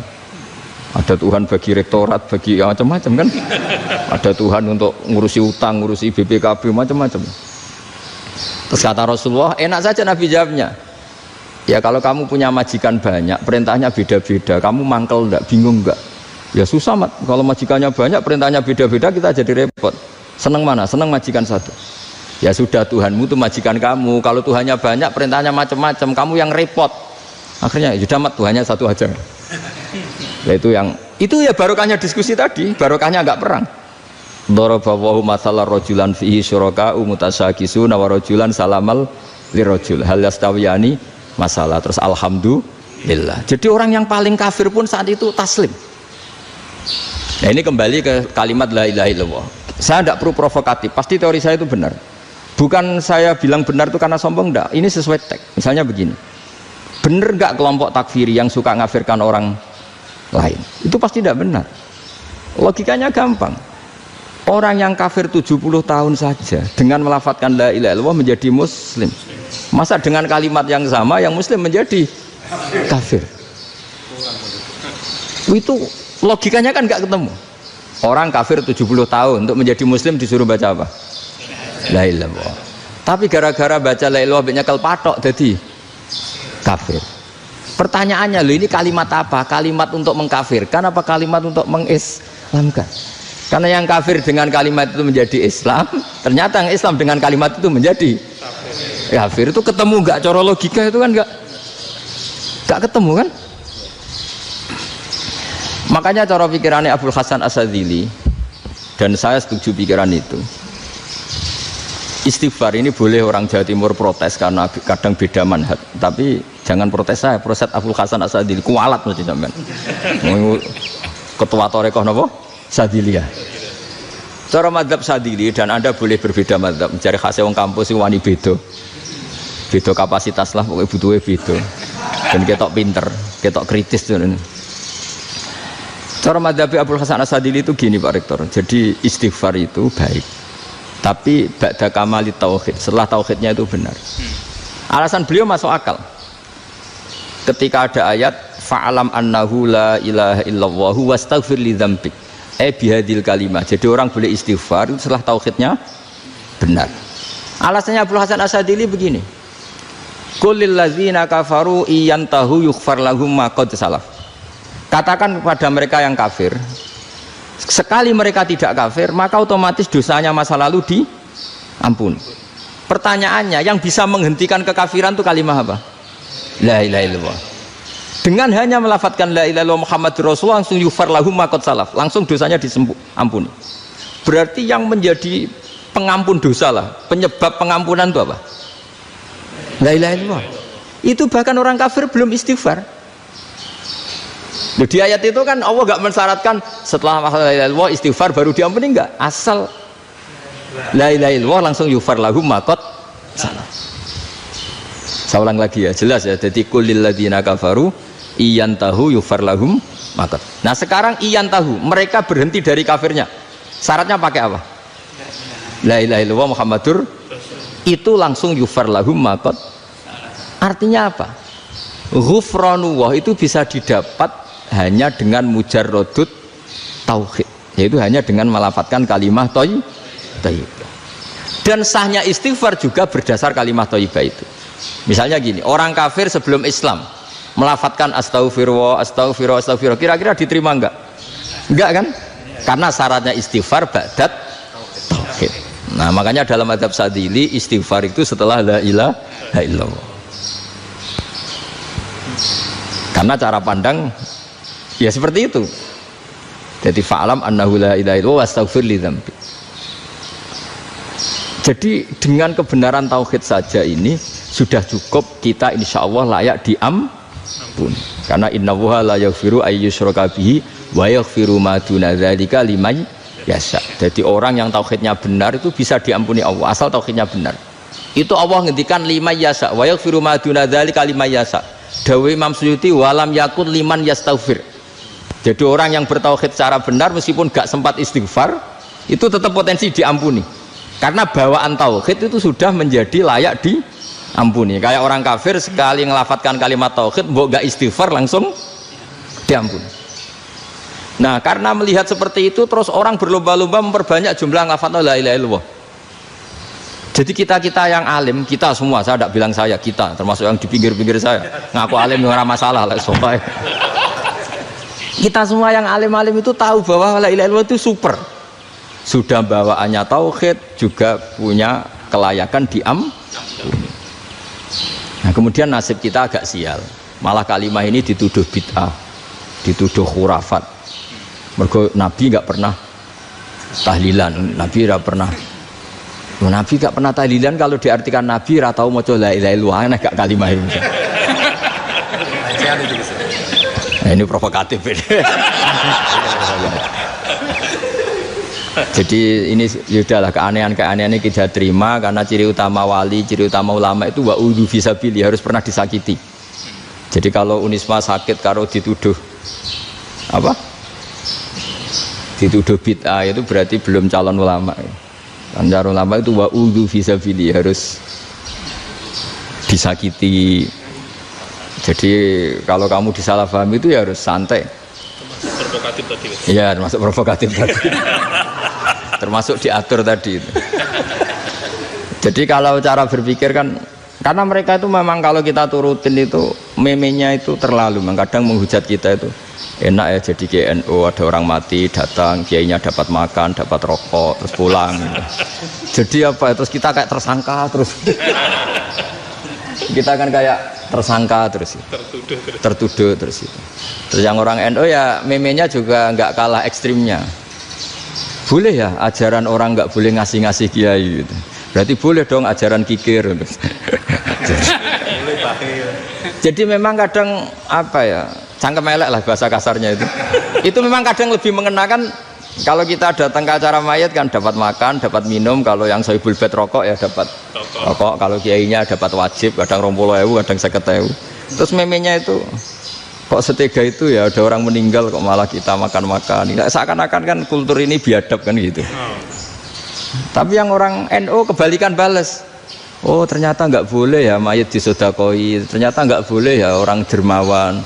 Ada Tuhan bagi rektorat, bagi macam-macam kan. Ada Tuhan untuk ngurusi utang, ngurusi BPKB, macam-macam. Terus kata Rasulullah, enak saja Nabi jawabnya. Ya kalau kamu punya majikan banyak, perintahnya beda-beda, kamu mangkel enggak, bingung enggak? Ya susah mat. Kalau majikannya banyak, perintahnya beda-beda, kita jadi repot. Seneng mana? Seneng majikan satu. Ya sudah, Tuhanmu itu majikan kamu. Kalau Tuhannya banyak, perintahnya macam-macam, kamu yang repot. Akhirnya sudah mat, Tuhannya satu aja. Ya itu ya barokahnya diskusi tadi, barokahnya enggak perang. Daraballahu mathalan rajulan fihi syuraka'u mutasyakisuna wa rajulan salamal lirajul hal yastawiyani masalah. Terus alhamdulillah. Jadi orang yang paling kafir pun saat itu taslim. Nah ini kembali ke kalimat la ilaha illallah. Saya tidak perlu provokatif, pasti teori saya itu benar. Bukan saya bilang benar itu karena sombong, enggak. Ini sesuai teks. Misalnya begini, benar enggak kelompok takfiri yang suka ngafirkan orang lain? Itu pasti tidak benar. Logikanya gampang. Orang yang kafir 70 tahun saja dengan melafadzkan la ilaha illallah menjadi muslim. Masa dengan kalimat yang sama yang muslim menjadi kafir? Itu logikanya kan enggak ketemu. Orang kafir 70 tahun untuk menjadi muslim disuruh baca apa? La ilaha illallah. Tapi gara-gara baca la ilaha illallah nyekel patok jadi kafir. Pertanyaannya, loh ini kalimat apa? Kalimat untuk mengkafirkan apa kalimat untuk mengislamkan? Karena yang kafir dengan kalimat itu menjadi Islam, ternyata yang Islam dengan kalimat itu menjadi kafir. Itu ketemu enggak? Cara logika itu kan enggak ketemu kan? Makanya cara pikirannya Abul Hasan Asyadzili, dan saya setuju pikiran itu. Istighfar ini boleh orang Jawa Timur protes karena kadang beda manhaj, tapi jangan protes saya, protes Abul Hasan Asyadzili, kualat mesti sampean. Ketua Torekoh napa? Sadiliyah. Cara madzhab Sadili, dan Anda boleh berbeda madzhab, mencari khasnya wong kampus wani beda. Beda kapasitas lah, pokoknya butuhnya beda. Dan ketok pinter, ketok kritis tuh. Cara madzhab Abul Hasan Asyadzili itu gini Pak Rektor. Jadi istighfar itu baik, tapi ba'da kamali tauhid, setelah tauhidnya itu benar. Alasan beliau masuk akal. Ketika ada ayat fa'alam annahu la ilaha illallah wastaghfir li dzambik. Bihadil kalimah. Jadi orang boleh istighfar itu setelah tauhidnya benar. Alasannya Abul Hasan Asyadzili begini. Qul lil ladzina kafaru iyantahu yughfar lahum ma qad salaf. Katakan kepada mereka yang kafir, sekali mereka tidak kafir, maka otomatis dosanya masa lalu diampuni. Pertanyaannya, yang bisa menghentikan kekafiran itu kalimat apa? La ilaha illallah. Dengan hanya melafadzkan la ilaha illallah Muhammadur Rasulullah, langsung yughfar lahum ma qad salaf, langsung dosanya diampuni. Berarti yang menjadi pengampun dosa lah, penyebab pengampunan itu apa? La ilaha illallah. Itu bahkan orang kafir belum istighfar. Di ayat itu kan Allah gak mensyaratkan setelah la ilaha illallah istighfar baru diampuni, enggak. Asal la ilaha illallah langsung yughfar lahum ma qad salaf. Saya ulang lagi ya, jelas ya. Jadi kulil ladzina kafaru iyantahu yufar lahum maqad. Nah sekarang iyantahu, mereka berhenti dari kafirnya. Syaratnya pakai apa? La ilaha illallah Muhammadur, itu langsung yufar lahum maqad. Artinya apa? Ghufranullah itu bisa didapat hanya dengan mujarrodut tauhid, yaitu hanya dengan melafadzkan kalimah thayyibah. Dan sahnya istighfar juga berdasar kalimah thayyibah itu. Misalnya gini, orang kafir sebelum Islam melafadzkan astaghfirullah, astaghfirullah, astaghfirullah, kira-kira diterima enggak? Enggak kan? Karena syaratnya istighfar ba'dat tauhid. Nah makanya dalam adab Sadili istighfar itu setelah la ilaha illallah. Karena cara pandang ya seperti itu. Jadi fa'alam annahu la ilaha illallah wastaghfir li dzambi. Jadi dengan kebenaran tauhid saja ini sudah cukup kita insya Allah layak diampun. Karena innallaha la yaghfiru ayyusyraka bihi wa yaghfiru ma duna dzalika liman yasha. Jadi orang yang tauhidnya benar itu bisa diampuni Allah asal tauhidnya benar. Itu Allah ngendikan liman yasha wa yaghfiru ma duna dzalika liman yasha. Dawe Imam Suyuti walam yakun liman yastaghfir. Jadi orang yang bertauhid secara benar meskipun gak sempat istighfar itu tetap potensi diampuni. Karena bawaan tauhid itu sudah menjadi layak diampuni. Kayak orang kafir sekali ngelafatkan kalimat tauhid, mbok gak istighfar langsung diampuni. Nah, karena melihat seperti itu terus orang berlomba-lomba memperbanyak jumlah ngelafadzna la ilaha illallah. Jadi kita yang alim, kita semua, saya tidak bilang saya, kita termasuk yang di pinggir-pinggir saya, ngaku alim ora masalah lah sopai. Kita semua yang alim-alim itu tahu bahwa la ilaha illallah itu super. Sudah bawaannya tauhid, juga punya kelayakan diampuni. Nah kemudian nasib kita agak sial, malah kalimah ini dituduh bid'ah, dituduh khurafat. Mergo Nabi nggak pernah tahlilan, Nabi nggak pernah. Nabi nggak pernah tahlilan, kalau diartikan Nabi ratau maca la ilaha illallah, enak gak kalimah ini? Nah, ini provokatif ini. Jadi ini sudahlah keanehan-keanehan ini kita terima karena ciri utama wali, ciri utama ulama itu wa'udhu fisabili, harus pernah disakiti. Jadi kalau Unisma sakit kalau dituduh apa? Dituduh bid'ah itu berarti belum calon ulama. Calon ulama itu wa'udhu fisabili, harus disakiti. Jadi kalau kamu disalahpahami itu ya harus santai. Provokatif tadi. Iya, termasuk provokatif tadi. Termasuk diatur tadi itu. Jadi kalau cara berpikir kan, karena mereka itu memang kalau kita turutin itu memenya itu terlalu, kadang menghujat kita itu enak ya jadi GNU, ada orang mati datang, kiainya dapat makan, dapat rokok, terus pulang. Jadi apa? Terus kita kayak tersangka terus. Kita kan kayak tersangka terus. Tertuduh terus itu. Terus yang orang NU ya memenya juga nggak kalah ekstrimnya. Boleh ya ajaran orang nggak boleh ngasih-ngasih kiai gitu. Berarti boleh dong ajaran kikir. Jadi memang kadang apa ya, cangkem elek lah bahasa kasarnya itu. Itu memang kadang lebih mengenakan kalau kita datang ke acara mayat kan dapat makan, dapat minum. Kalau yang sohibul bed rokok ya dapat rokok. Kalau kiainya dapat wajib, kadang 20.000, kadang 50.000. Terus memenya itu kok setega itu ya, ada orang meninggal kok malah kita makan-makan. Seakan-akan kan kultur ini biadab kan gitu. Tapi yang orang NU kebalikan bales. Oh ternyata nggak boleh ya mayat disodakoi, ternyata nggak boleh ya orang dermawan.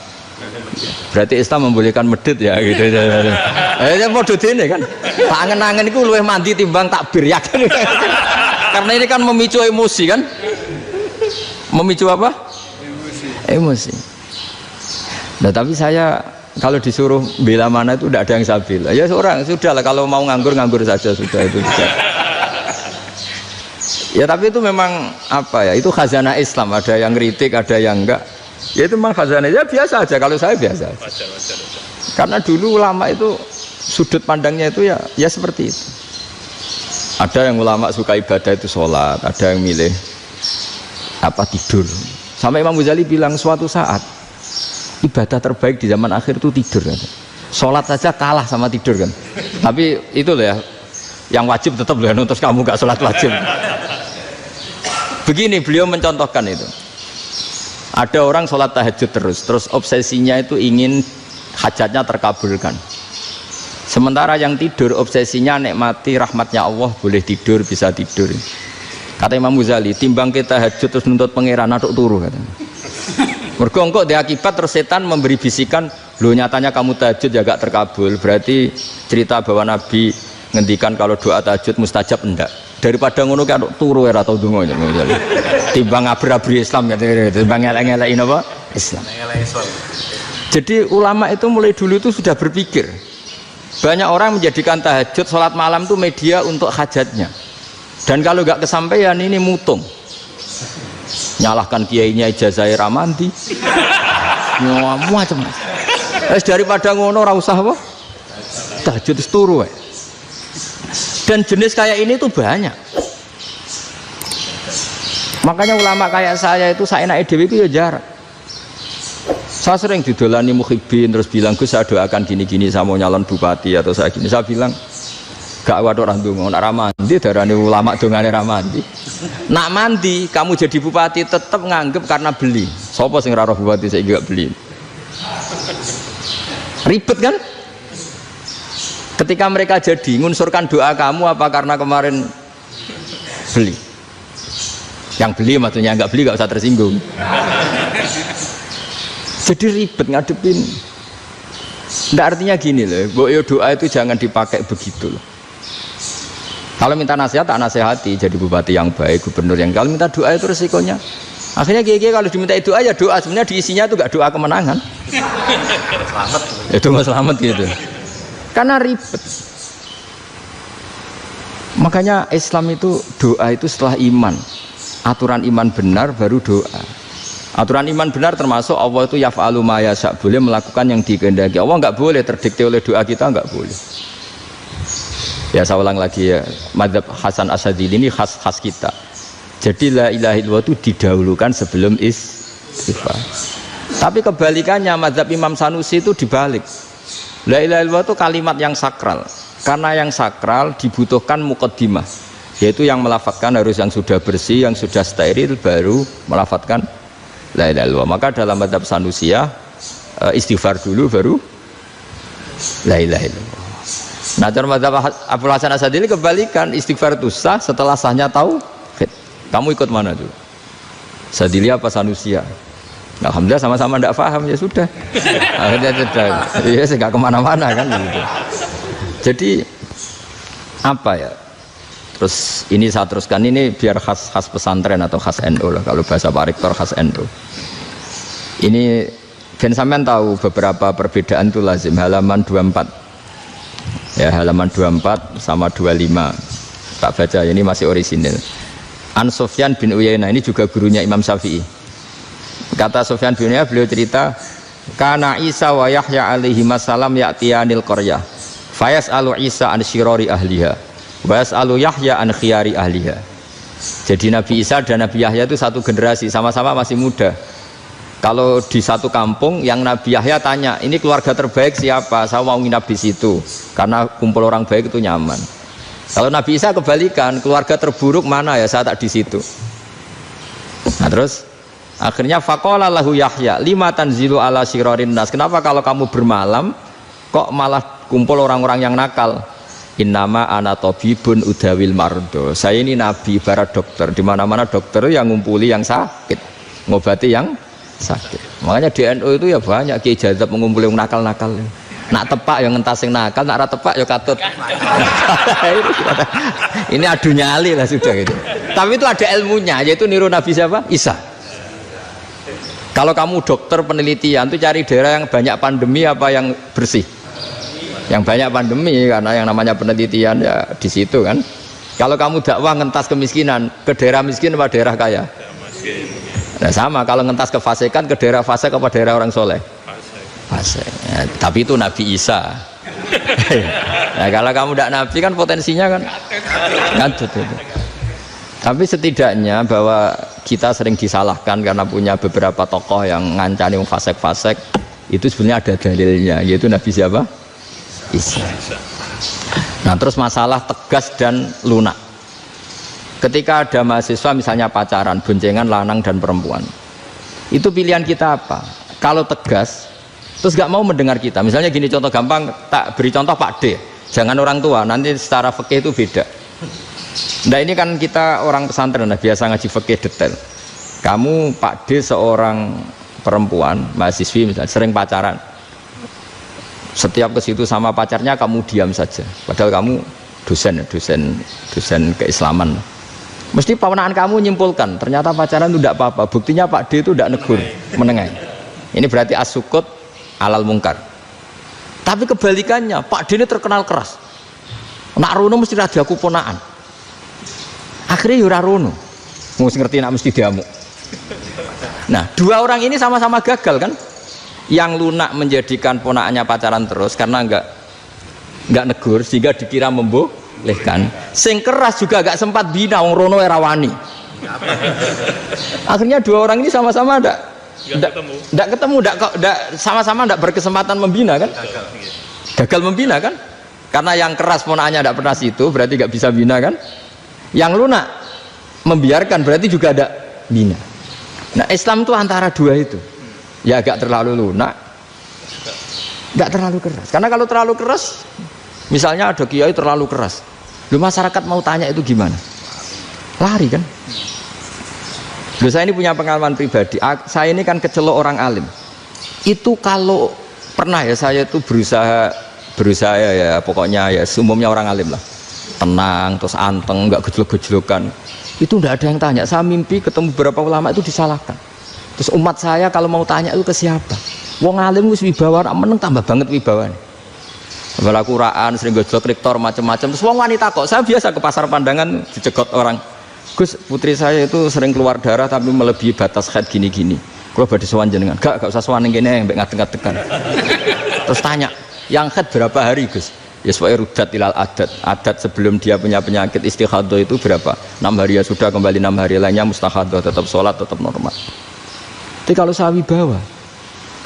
Berarti Islam membolehkan medit ya gitu. Ya mau ini kan. Tangan-tangan itu luwih mandi timbang takbir ya kan. Karena ini kan memicu emosi kan. Memicu apa? Emosi. Nah tapi saya kalau disuruh bela mana itu tidak ada yang saya bela. Ya seorang sudah lah, kalau mau nganggur saja sudah itu. Ya tapi itu memang apa ya, itu khazanah Islam, ada yang kritik ada yang enggak. Ya itu memang khazanah, ya biasa aja kalau saya biasa aja. Karena dulu ulama itu sudut pandangnya itu ya seperti itu. Ada yang ulama suka ibadah itu sholat, ada yang milih apa tidur. Sampai Imam Ghazali bilang suatu saat ibadah terbaik di zaman akhir itu tidur kan. Sholat saja kalah sama tidur kan. Tapi itu loh ya, yang wajib tetap loh, terus kamu gak sholat wajib. Begini beliau mencontohkan itu. Ada orang sholat tahajud terus obsesinya itu ingin hajatnya terkabulkan. Sementara yang tidur obsesinya nikmati rahmatnya Allah, boleh tidur, bisa tidur. Kata Imam Ghazali, timbang kita tahajud terus nuntut pangeran aduk turu katanya. Mergo engko dia akibat terus setan memberi bisikan, "Loh nyatanya kamu tahajud ya gak terkabul." Berarti cerita bahwa Nabi ngendikan kalau doa tahajud mustajab enggak. Daripada ngono kan turu ora tau donga. Timbang abri-abri Islam timbang ngelek-ngelekin apa? Islam. Jadi ulama itu mulai dulu itu sudah berpikir. Banyak orang menjadikan tahajud sholat malam itu media untuk hajatnya. Dan kalau nggak kesampaian ini mutung. Nyalahkan kiainya ijazah ramandi. Macam. Daripada ngono ora usah apa? Tahajud turu wae. Dan jenis kayak ini tuh banyak. Makanya ulama kayak saya itu saenake dhewe itu ya jarak. Saya sering didolani muhibbin terus bilang, "Gus, saya doakan gini-gini, saya mau nyalon bupati atau saya gini." Saya bilang, "Gak waduh orang donga, nak ramandi darani ulama dongane ramandi." Nak mandi kamu jadi bupati tetap nganggep karena beli. Sopo sing ora roh bupati saya juga beli. Ribet kan? Ketika mereka jadi ngunsurkan doa kamu apa karena kemarin beli? Yang beli maksudnya, nggak beli nggak usah tersinggung. Jadi ribet ngadepin. Nggak, artinya gini loh, boyo doa itu jangan dipakai begitu loh. Kalau minta nasihat tak nasihati, jadi bupati yang baik, gubernur yang. Kalau minta doa itu resikonya. Akhirnya kiai kalau diminta doa ya doa, sebenarnya diisinya itu nggak doa kemenangan. Selamat. Itu nggak selamat gitu. Karena ribet. Makanya Islam itu doa itu setelah iman. Aturan iman benar baru doa. Aturan iman benar termasuk Allah itu yaf'alu ma yasha, boleh melakukan yang dikehendaki. Allah nggak boleh terdikte oleh doa kita, nggak boleh. Ya saya ulang lagi ya, mazhab Hasan Asyadzili ini khas kita. Jadi la ilaha illallah itu didahulukan sebelum istighfar. Tapi kebalikannya mazhab Imam Sanusi itu dibalik. La ilaha illallah itu kalimat yang sakral. Karena yang sakral dibutuhkan muqaddimah, yaitu yang melafadzkan harus yang sudah bersih, yang sudah steril baru melafadzkan la ilaha illallah. Maka dalam mazhab Sanusiyah istighfar dulu baru la ilaha illallah. Nah, dalam mazhab Abdul Hasan Asyadzili kebalikan, istighfar itu sah setelah sahnya tauhid. Kamu ikut mana tuh? Asyadzili apa Sanusiyah? Alhamdulillah sama-sama tidak paham, ya sudah. Akhirnya sudah, ya nggak kemana-mana kan gitu. Jadi apa ya? Terus ini saya teruskan, ini biar khas pesantren atau khas NU lah, kalau bahasa Pak Rektor khas NU. Ini Ben sampean tahu beberapa perbedaan itu lazim, halaman 24 ya, halaman 24 sama 25 tak baca, ini masih orisinil. An Sufyan bin Uyainah, ini juga gurunya Imam Syafi'i. Kata Sufyan bin Uyainah, beliau cerita, kana Isa wa Yahya alaihi salam ya'tiyanil qaryah fayas'alu Isa an syirari ahliha was'alu Yahya an khiyari ahliha. Jadi Nabi Isa dan Nabi Yahya itu satu generasi, sama-sama masih muda. Kalau di satu kampung yang Nabi Yahya tanya, ini keluarga terbaik siapa? Saya mau nginap di situ karena kumpul orang baik itu nyaman. Kalau Nabi Isa kebalikan, keluarga terburuk mana ya, saya tak di situ. Nah terus akhirnya faqala lahu Yahya lima tanzilu ala syirarin nas, kenapa kalau kamu bermalam kok malah kumpul orang-orang yang nakal? Innama ana tabibun udawil mardo, saya ini nabi barat dokter, di mana-mana dokter yang ngumpuli yang sakit, ngobati yang sakit. Makanya di NU itu ya banyak kiai jazab mengumpuli yang nakal-nakal. Nak tepak yang ngentas yang nakal, nak ra tepak ya katut. Ini adu nyali lah sudah gitu. Tapi itu ada ilmunya, yaitu niru Nabi siapa? Isa. Kalau kamu dokter penelitian itu cari daerah yang banyak pandemi apa yang bersih? Yang banyak pandemi, karena yang namanya penelitian ya di situ kan. Kalau kamu dakwah ngentas kemiskinan, ke daerah miskin apa daerah kaya? Nah sama, kalau ngentas kefasikan, ke daerah fasik apa daerah orang soleh? Fasik. Ya, tapi itu Nabi Isa. Nah kalau kamu tidak Nabi kan potensinya kan ngadut itu. Tapi setidaknya bahwa kita sering disalahkan karena punya beberapa tokoh yang ngancani fasik-fasik, itu sebenarnya ada dalilnya, yaitu Nabi siapa? Isa. Nah terus masalah tegas dan lunak. Ketika ada mahasiswa misalnya pacaran, boncengan lanang dan perempuan, Itu pilihan kita apa? Kalau tegas, terus gak mau mendengar kita. Misalnya gini contoh gampang, tak beri contoh Pak D. Jangan orang tua, nanti secara fikih itu beda. Nah ini kan kita orang pesantren, biasa ngaji fikih detail. Kamu Pak D seorang perempuan, mahasiswi misalnya, sering pacaran. Setiap ke situ sama pacarnya kamu diam saja. Padahal kamu dosen keislaman. Mesti ponakan kamu nyimpulkan, ternyata pacaran itu tidak apa-apa. Buktinya Pak D itu tidak negur, menengahi. Ini berarti as-sukut alal mungkar. Tapi kebalikannya, Pak D ini terkenal keras. Nak rono mesti rada aku ponakan. Akhirnya yura rono. Mesti ngerti nak mesti diamuk. Nah, dua orang ini sama-sama gagal kan? Yang lunak menjadikan ponakannya pacaran terus karena enggak negur sehingga dikira membolehkan. Sing keras juga enggak sempat bina wong rono era wani. Akhirnya dua orang ini sama-sama enggak ketemu, sama-sama enggak berkesempatan membina kan? Gagal membina kan? Karena yang keras ponakannya enggak pernah situ, berarti enggak bisa bina kan? Yang lunak membiarkan berarti juga ada bina. Nah, Islam itu antara dua itu. Ya agak terlalu lunak, enggak terlalu keras. Karena kalau terlalu keras, misalnya ada kiai terlalu keras, lu masyarakat mau tanya itu gimana? Lari kan? Lu saya ini punya pengalaman pribadi. Saya ini kan kecelok orang alim. Itu kalau pernah ya saya itu berusaha ya pokoknya ya umumnya orang alim lah. Tenang, terus anteng, enggak gejlok-gejlokan. Itu enggak ada yang tanya. Saya mimpi ketemu beberapa ulama itu disalahkan. Terus umat saya kalau mau tanya itu ke siapa? Wong alim wis wibawa, meneng tambah banget wibawane. Kepala Quran sering gojlok rektor macam-macam. Terus wong wanita kok, saya biasa ke pasar pandangan dicegot orang. Gus, putri saya itu sering keluar darah tapi melebihi batas haid gini-gini. Kalau badhe sowan jenengan, gak usah sowan ning kene mbek ngadeg-ngadegan. Terus tanya, yang haid berapa hari, Gus? Ya supaya rudat ilal adat sebelum dia punya penyakit istighadah itu berapa? 6 hari ya sudah, kembali 6 hari lainnya mustahadah, tetap sholat, tetap normal. Tapi kalau saya wibawa,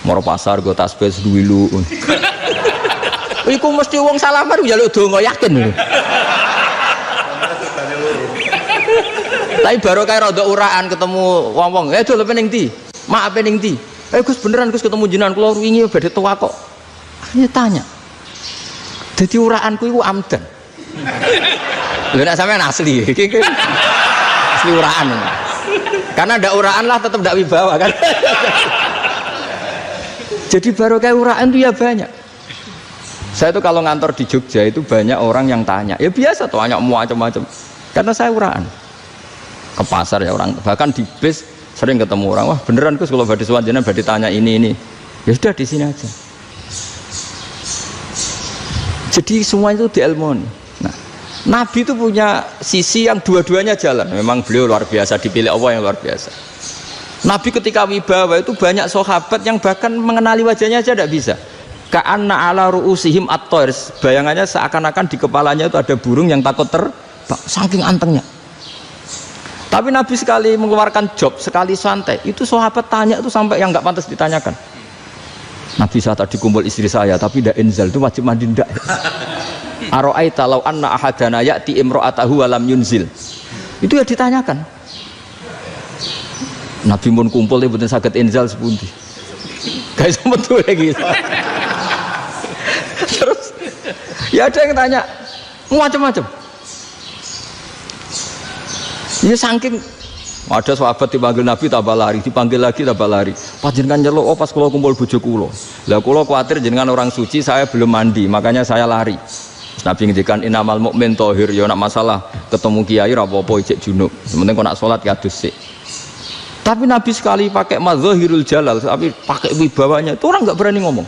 moro pasar gue tasbih seduwilu. Iku mesti wong salaman njaluk donga yakin lho. Tapi baru kayak rada uraan ketemu wong-wong, dol pening ndi? Maaf pening ndi? Gus beneran Gus ketemu jenengan kula wingi badhe tuwa kok. Akhirnya tanya. Jadi uraanku itu amdan. Lho nek sampean asli, iki asli uraan. Karena ndak uraan lah tetap ndak wibawa kan. Jadi baru kayak uraan itu ya banyak. Saya tuh kalau ngantor di Jogja itu banyak orang yang tanya. Ya biasa tuh tanya macam-macam. Karena saya uraan. Ke pasar ya orang, bahkan di bis sering ketemu orang. Wah beneran Gus kalau badhe sowan jenengan badhe tanya ini. Ya sudah di sini aja. Jadi semua itu diilmoni. Nah, Nabi itu punya sisi yang dua-duanya jalan. Memang beliau luar biasa, dipilih Allah yang luar biasa. Nabi ketika wibawa itu banyak sahabat yang bahkan mengenali wajahnya aja tidak bisa. Ka'anna ala ru'usihim at-tayr. Bayangannya seakan-akan di kepalanya itu ada burung yang takut terbang, saking antengnya. Tapi Nabi sekali mengeluarkan job, sekali santai, itu sahabat tanya itu sampai yang nggak pantas ditanyakan. Nabi saat tadi kumpul istri saya tapi tidak inzal itu wajib mandi ndak. Aro'aita law anna ahadana ya'ti imra'atahu wa lam yunzil. Itu ya ditanyakan. Nabi pun kumpul mboten saged inzal sepundi. Guys metu lagi. Terus ya ada yang tanya macam-macam. Ya saking ada sahabat dipanggil Nabi tambah lari, dipanggil lagi tambah lari. Panjenengan nyeluk, oh pas kula kumpul bojo kula. Lah kula kuwatir jenengan orang suci, saya belum mandi, makanya saya lari. Terus Nabi ngendikan innamal mukmin thahir, ya nak masalah ketemu kiai ra apa-apa ijek junub. Sementing kok nak salat ya dusik. Tapi Nabi sekali pakai madzahirul jalal, tapi pakai wibawanya, itu orang enggak berani ngomong.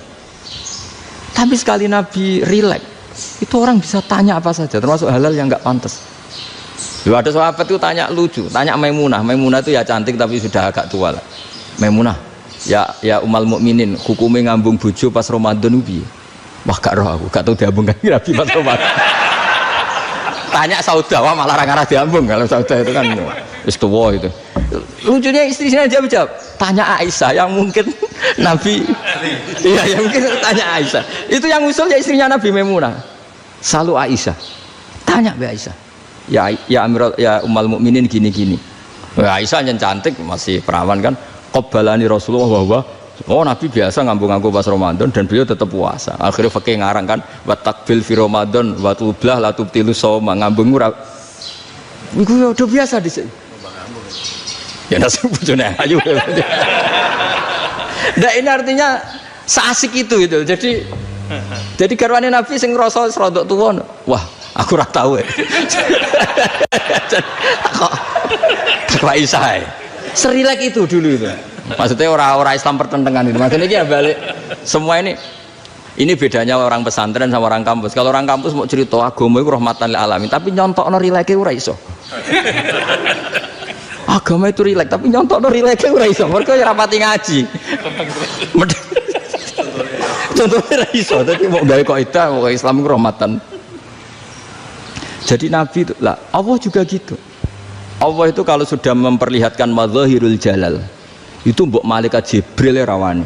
Tapi sekali Nabi rileks, itu orang bisa tanya apa saja, termasuk halal yang enggak pantas. Loh, ada sahabat itu tanya lucu, tanya Maimunah. Maimunah itu ya cantik tapi sudah agak tua lah. Maimunah, ya umal mukminin, hukumnya ngambung bojo pas Ramadan ubi. Wah gak roh aku, gak tahu diambungkan Nabi pas Ramadan. Tanya Saudah, malah orang-orang diambung kalau Saudah itu kan istuwa itu. Lucunya istrinya jawab, tanya Aisyah yang mungkin Nabi, iya yang mungkin tanya Aisyah. Itu yang usulnya istrinya Nabi Maimunah. Selalu Aisyah, tanya Mbak Aisyah. Ya Amiral ya umal mukminin gini-gini. Aisyah yang cantik masih perawan kan. Qabbalani Rasulullah bahwa oh Nabi biasa ngambung-ngambung pas Ramadan dan beliau tetap puasa. Akhirnya fakih ngarang kan wa takbil fi Ramadan wa tublah la tubtilu shauma ngambung ora. Iku udah biasa di sini. Ya nasi bojone ayu. Nah ini artinya seasik itu gitu. Jadi garwane Nabi sing ngrasa rodok tuwa. Wah, aku ora tahu ya. Kok Aisyah. Serilek itu dulu itu. Maksudnya orang Islam pertentangan itu. Maksudnya ya balik semua ini bedanya orang pesantren sama orang kampus. Kalau orang kampus mau cerita agama itu rahmatan lil alamin, tapi nyontokno rileke ora iso. Agama itu rilek, tapi nyontokno rileke ora iso. Mergo ora pati ngaji. Contohnya ora iso, dadi mau gawe kaidah kok Islam itu rahmatan. Jadi Nabi itu lah, Allah juga gitu. Allah itu kalau sudah memperlihatkan madzahirul jalal itu mbok malaikat Jibril rawani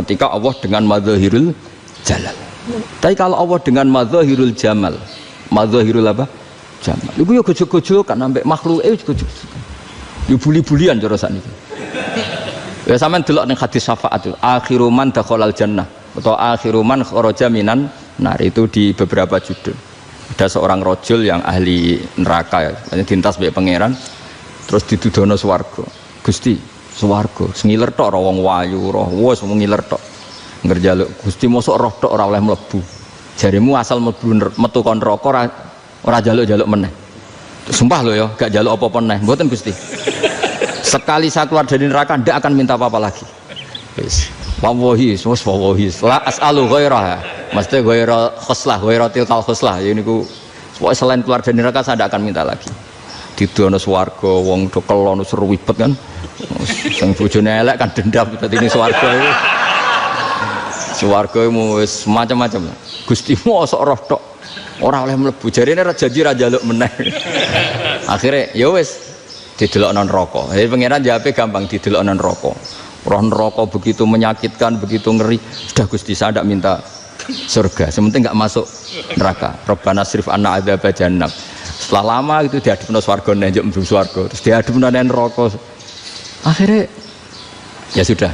ketika Allah dengan madzahirul jalal. Tapi kalau Allah dengan madzahirul jamal, madzahirul apa? Jamal. Iku yo gojok-gojokan ambek makhluke gojok. Yo buli-bulian cara sakniki. Ya sampean delok ning hadis syafaat itu, akhiru man dakhalal jannah atau akhiru man kharaja minan nar itu di beberapa judul. Ada seorang rojul yang ahli neraka ya, dintas mbek pangeran terus didudono swarga. Gusti, swarga sengiler tok ora wong wayu, roh wis wong ngiler tok. Ngerjaluk Gusti mosok roh tok ora oleh mlebu. Jarimu asal mlebu metu kon neraka ora jaluk-jaluk meneh. Sumpah lho ya, gak jaluk apa-apa meneh. Mboten Gusti. Sekali saya keluar dari neraka ndak akan minta apa-apa lagi. Wis. Wallahi, wallahi. La as'alu ghairaha. Mesti ghaira khoslah, ghaira tilkal khoslah. Ya niku pokoke selain keluar dari neraka saya ndak akan minta lagi. Didono swarga wong do kelon seru wibet kan. Sing bojone elek kan dendam dadi ning swarga iku. Swarga wis macam-macam. Gusti mosok roh tok ora oleh mlebu. Jarine janji ra njaluk meneh. Akhire ya wis didelokno neraka. Jadi pangeran jawabe gampang didelokno neraka. Roh neraka begitu menyakitkan, begitu ngeri. Sudah Gusti saya tidak minta surga, sementing nggak masuk neraka. Rabbana srif anna adzab jahannam. Setelah lama itu dihadapno swarga njuk mlebu swarga, terus dihadapno neraka. Akhirnya ya sudah.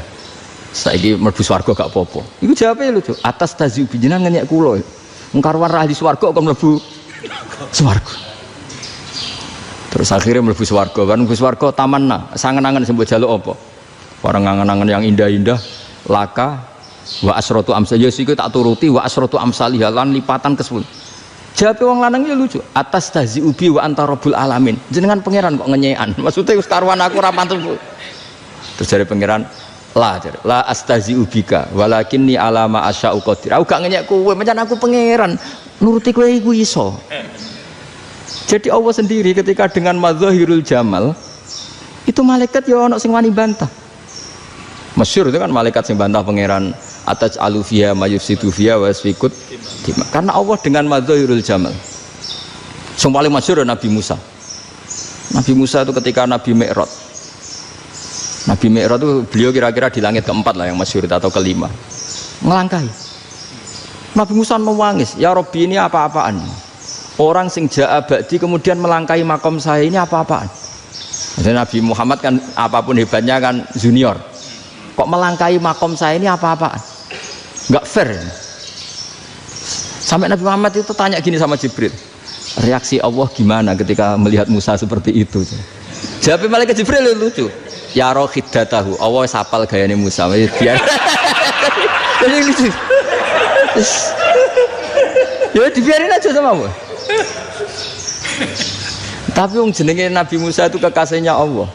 Saiki mlebu swarga gak apa-apa. Iku jawabe lucu. Atas taziu jenengan ngenyek kula. Wong karuan ra di swarga kok mlebu swarga. Terus akhirnya mlebu swarga, kan mlebu swarga tamanna, sangen-angen sembo jaluk apa? Orang angan-angan yang indah-indah laka wa asratu amsal ya siku tak turuti wa asratu amsalih lan lipatan ke-10. Jawabe wong lanang ya lucu. Atas tazi ubi wa anta rabbul alamin. Jenengan pangeran kok ngenyekan. Maksudnya wis karuan aku ora pantes. Terus dari pangeran la astazi ubika walakinni alama asya'u qadir. Aku gak ngenyek kowe, pancen aku pangeran. Nuruti kowe iku iso. Jadi Allah sendiri ketika dengan madzahirul jamal itu malaikat ya ono sing wani bantah. Masyhur itu kan malaikat sing bantah pangeran atas alufia mayufsidu fiha wa yasfikut dima. Karena Allah dengan madzahirul jamal. Yang paling masyhur Nabi Musa. Nabi Musa itu ketika Nabi Mi'raj. Nabi Mi'raj itu beliau kira-kira di langit keempat lah yang masyhur atau kelima. Ngelangkahi. Nabi Musa menangis, "Ya Rabbi, ini apa-apaan? Orang sing ja'a ba'di kemudian melangkahi makom saya ini apa-apaan?" Jadi Nabi Muhammad kan apapun hebatnya kan junior. Kok melangkahi makom saya ini apa-apaan? Enggak fair. Sampai Nabi Muhammad itu tanya gini sama Jibril. Reaksi Allah gimana ketika melihat Musa seperti itu? Jawab malaikat Jibril lucu. Ya rohidatahu. Allah sapal gayane Musa. Biar. Jadi lucu. Ya dibiarin aja sama Allah. Tapi wong jenenge Nabi Musa itu kekasihnya Allah.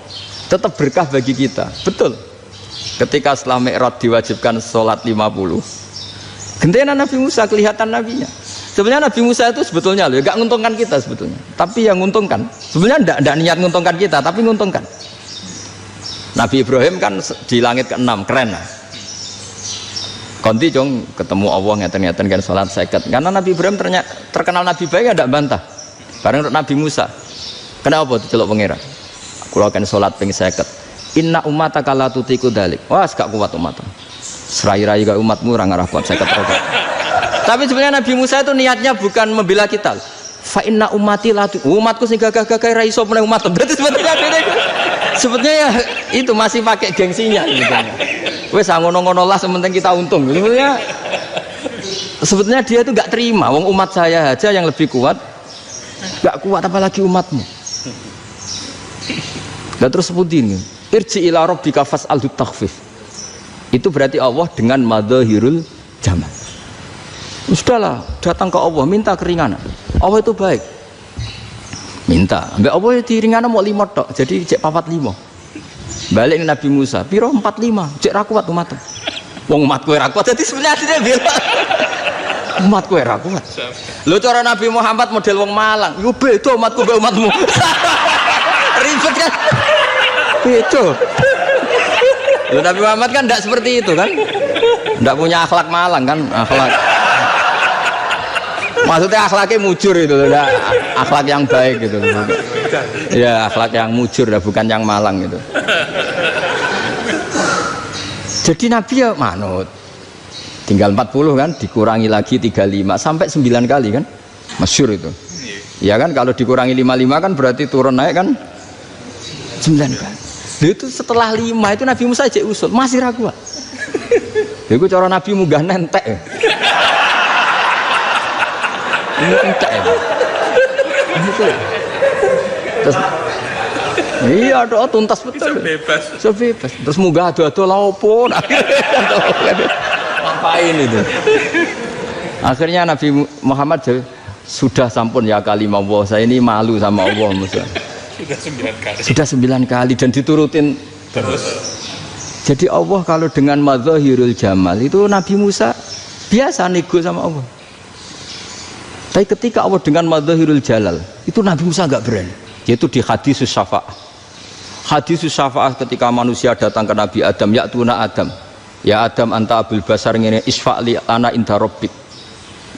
Tetap berkah bagi kita. Betul. Ketika setelah Mi'raj diwajibkan sholat 50, gentenan Nabi Musa kelihatan nabinya. Sebenarnya Nabi Musa itu sebetulnya loh, gak nguntungkan kita sebetulnya. Tapi yang nguntungkan, sebenarnya tidak niat nguntungkan kita, tapi nguntungkan. Nabi Ibrahim kan di langit ke-6, keren lah. Konti jong ketemu Allah ngeten-ngeten kan sholat 50. Karena Nabi Ibrahim terkenal Nabi baik, tidak bantah. Bareng Nabi Musa. Kenapa diceluk pangeran? Kula kan sholat ping 50. Inna umataka la tutiku dalik. Wah, gak kuat umat. Serai-rai gak umatmu ora ngarah kuat 50 rokaat. Tapi sebenarnya Nabi Musa itu niatnya bukan membela kita. Fa inna ummati la umatku sing gagah-gagah ra iso meneh umat. Berarti sebetulnya ya Itu masih pakai gengsinya sebetulnya. Wes ngono-ngono lah sementing kita untung. Sebetulnya dia itu nggak terima. Wong umat saya aja yang lebih kuat, nggak kuat apalagi umatmu. Dan terus sebutin, irji ila rabbika fas'alhu takhfif. Itu berarti Allah dengan madzahirul jamal. Sudahlah, datang ke Allah minta keringanan. Allah itu baik. Minta, ambek Allah di ringanan mau 5 tok, jadi cek 45. Balik ke Nabi Musa, piro 45, cek ra kuat umat. Wong umat kowe ra kuat, jadi sebenarnya dia bilang umat kowe ra kuat. Lho cara Nabi Muhammad model wong Malang, yo beda umatku mbek umatmu. Ribet kan? Beda. Lho Nabi Muhammad kan enggak seperti itu kan? Enggak punya akhlak Malang kan, akhlak. Maksudnya akhlaknya mujur itu, akhlak yang baik gitu. Ya akhlak yang mujur, bukan yang Malang gitu. Jadi Nabi ya manut. Tinggal 40 kan, dikurangi lagi 35 sampai 9 kali kan, masyhur itu. Ya kan kalau dikurangi 55 kan berarti turun naik kan 9 kali. Itu setelah 5 itu Nabi Musa aja usul masih ragu. Itu cara Nabi munggah nentek. Ini entek ya. Terus iya doa tuntas betul. Bebas. Terus munggah ado-ado lha opo? Ngapain itu? Akhirnya Nabi Muhammad sudah sampun ya kalimah Allah, saya ini malu sama Allah Musa. Sudah 9 kali dan diturutin terus. Jadi Allah kalau dengan madzahirul jamal itu Nabi Musa biasa nego sama Allah. Tapi ketika Allah dengan madzahirul jalal itu Nabi Musa enggak berani. Yaitu di hadisus syafa'ah. Hadisus syafa'ah ketika manusia datang ke Nabi Adam, ya tuna Adam. Ya Adam anta abul basar ngene isfa'li ana inda rabbik.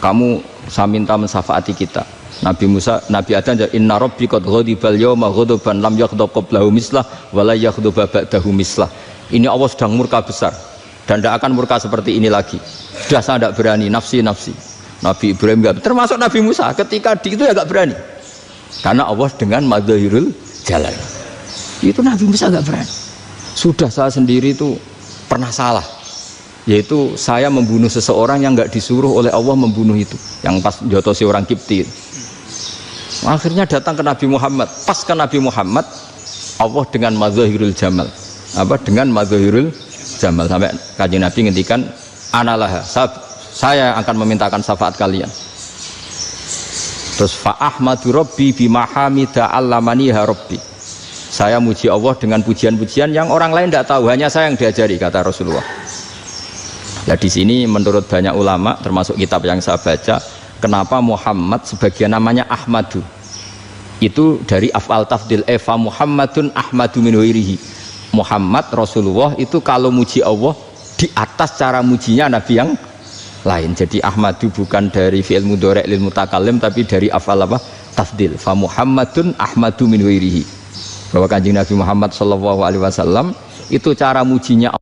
Kamu saya minta mensafaati kita. Nabi Musa, Nabi Adam ya inna rabbi qad ghadibal yawma ghadaban lam yaghdab qablahu mislah wa la yaghdab ba'dahu mislah. Ini Allah sedang murka besar dan tidak akan murka seperti ini lagi. Sudah saya tidak berani, nafsi. Nabi Ibrahim enggak, termasuk Nabi Musa ketika di itu ya enggak berani. Karena Allah dengan madzahirul jalal. Itu Nabi Musa enggak berani. Sudah saya sendiri itu pernah salah. Yaitu saya membunuh seseorang yang enggak disuruh oleh Allah membunuh itu. Yang pas jotosi orang Kipti. Akhirnya datang ke Nabi Muhammad. Pas ke Nabi Muhammad Allah dengan madzahirul jamal. Dengan madzahirul jamal sampai Kanjeng Nabi ngendikan analah saya akan memintakan syafaat kalian. Terus fa ahmadu rabbi bima hamida allamaniha rabbi. Saya muji Allah dengan pujian-pujian yang orang lain tidak tahu, hanya saya yang diajari, kata Rasulullah. Nah di sini menurut banyak ulama termasuk kitab yang saya baca, kenapa Muhammad sebagian namanya Ahmadu. Itu dari af'al tafdil Eva Muhammadun Ahmadu min ghairihi. Muhammad Rasulullah itu kalau muji Allah di atas cara mujinya Nabi yang lain. Jadi Ahmadu bukan dari fi'il mudhari' lil mutakallim tapi dari af'al apa? Tafdil. Fa Muhammadun Ahmadu min ghairihi. Bahwa Kanjeng Nabi Muhammad sallallahu alaihi wasallam itu cara mujinya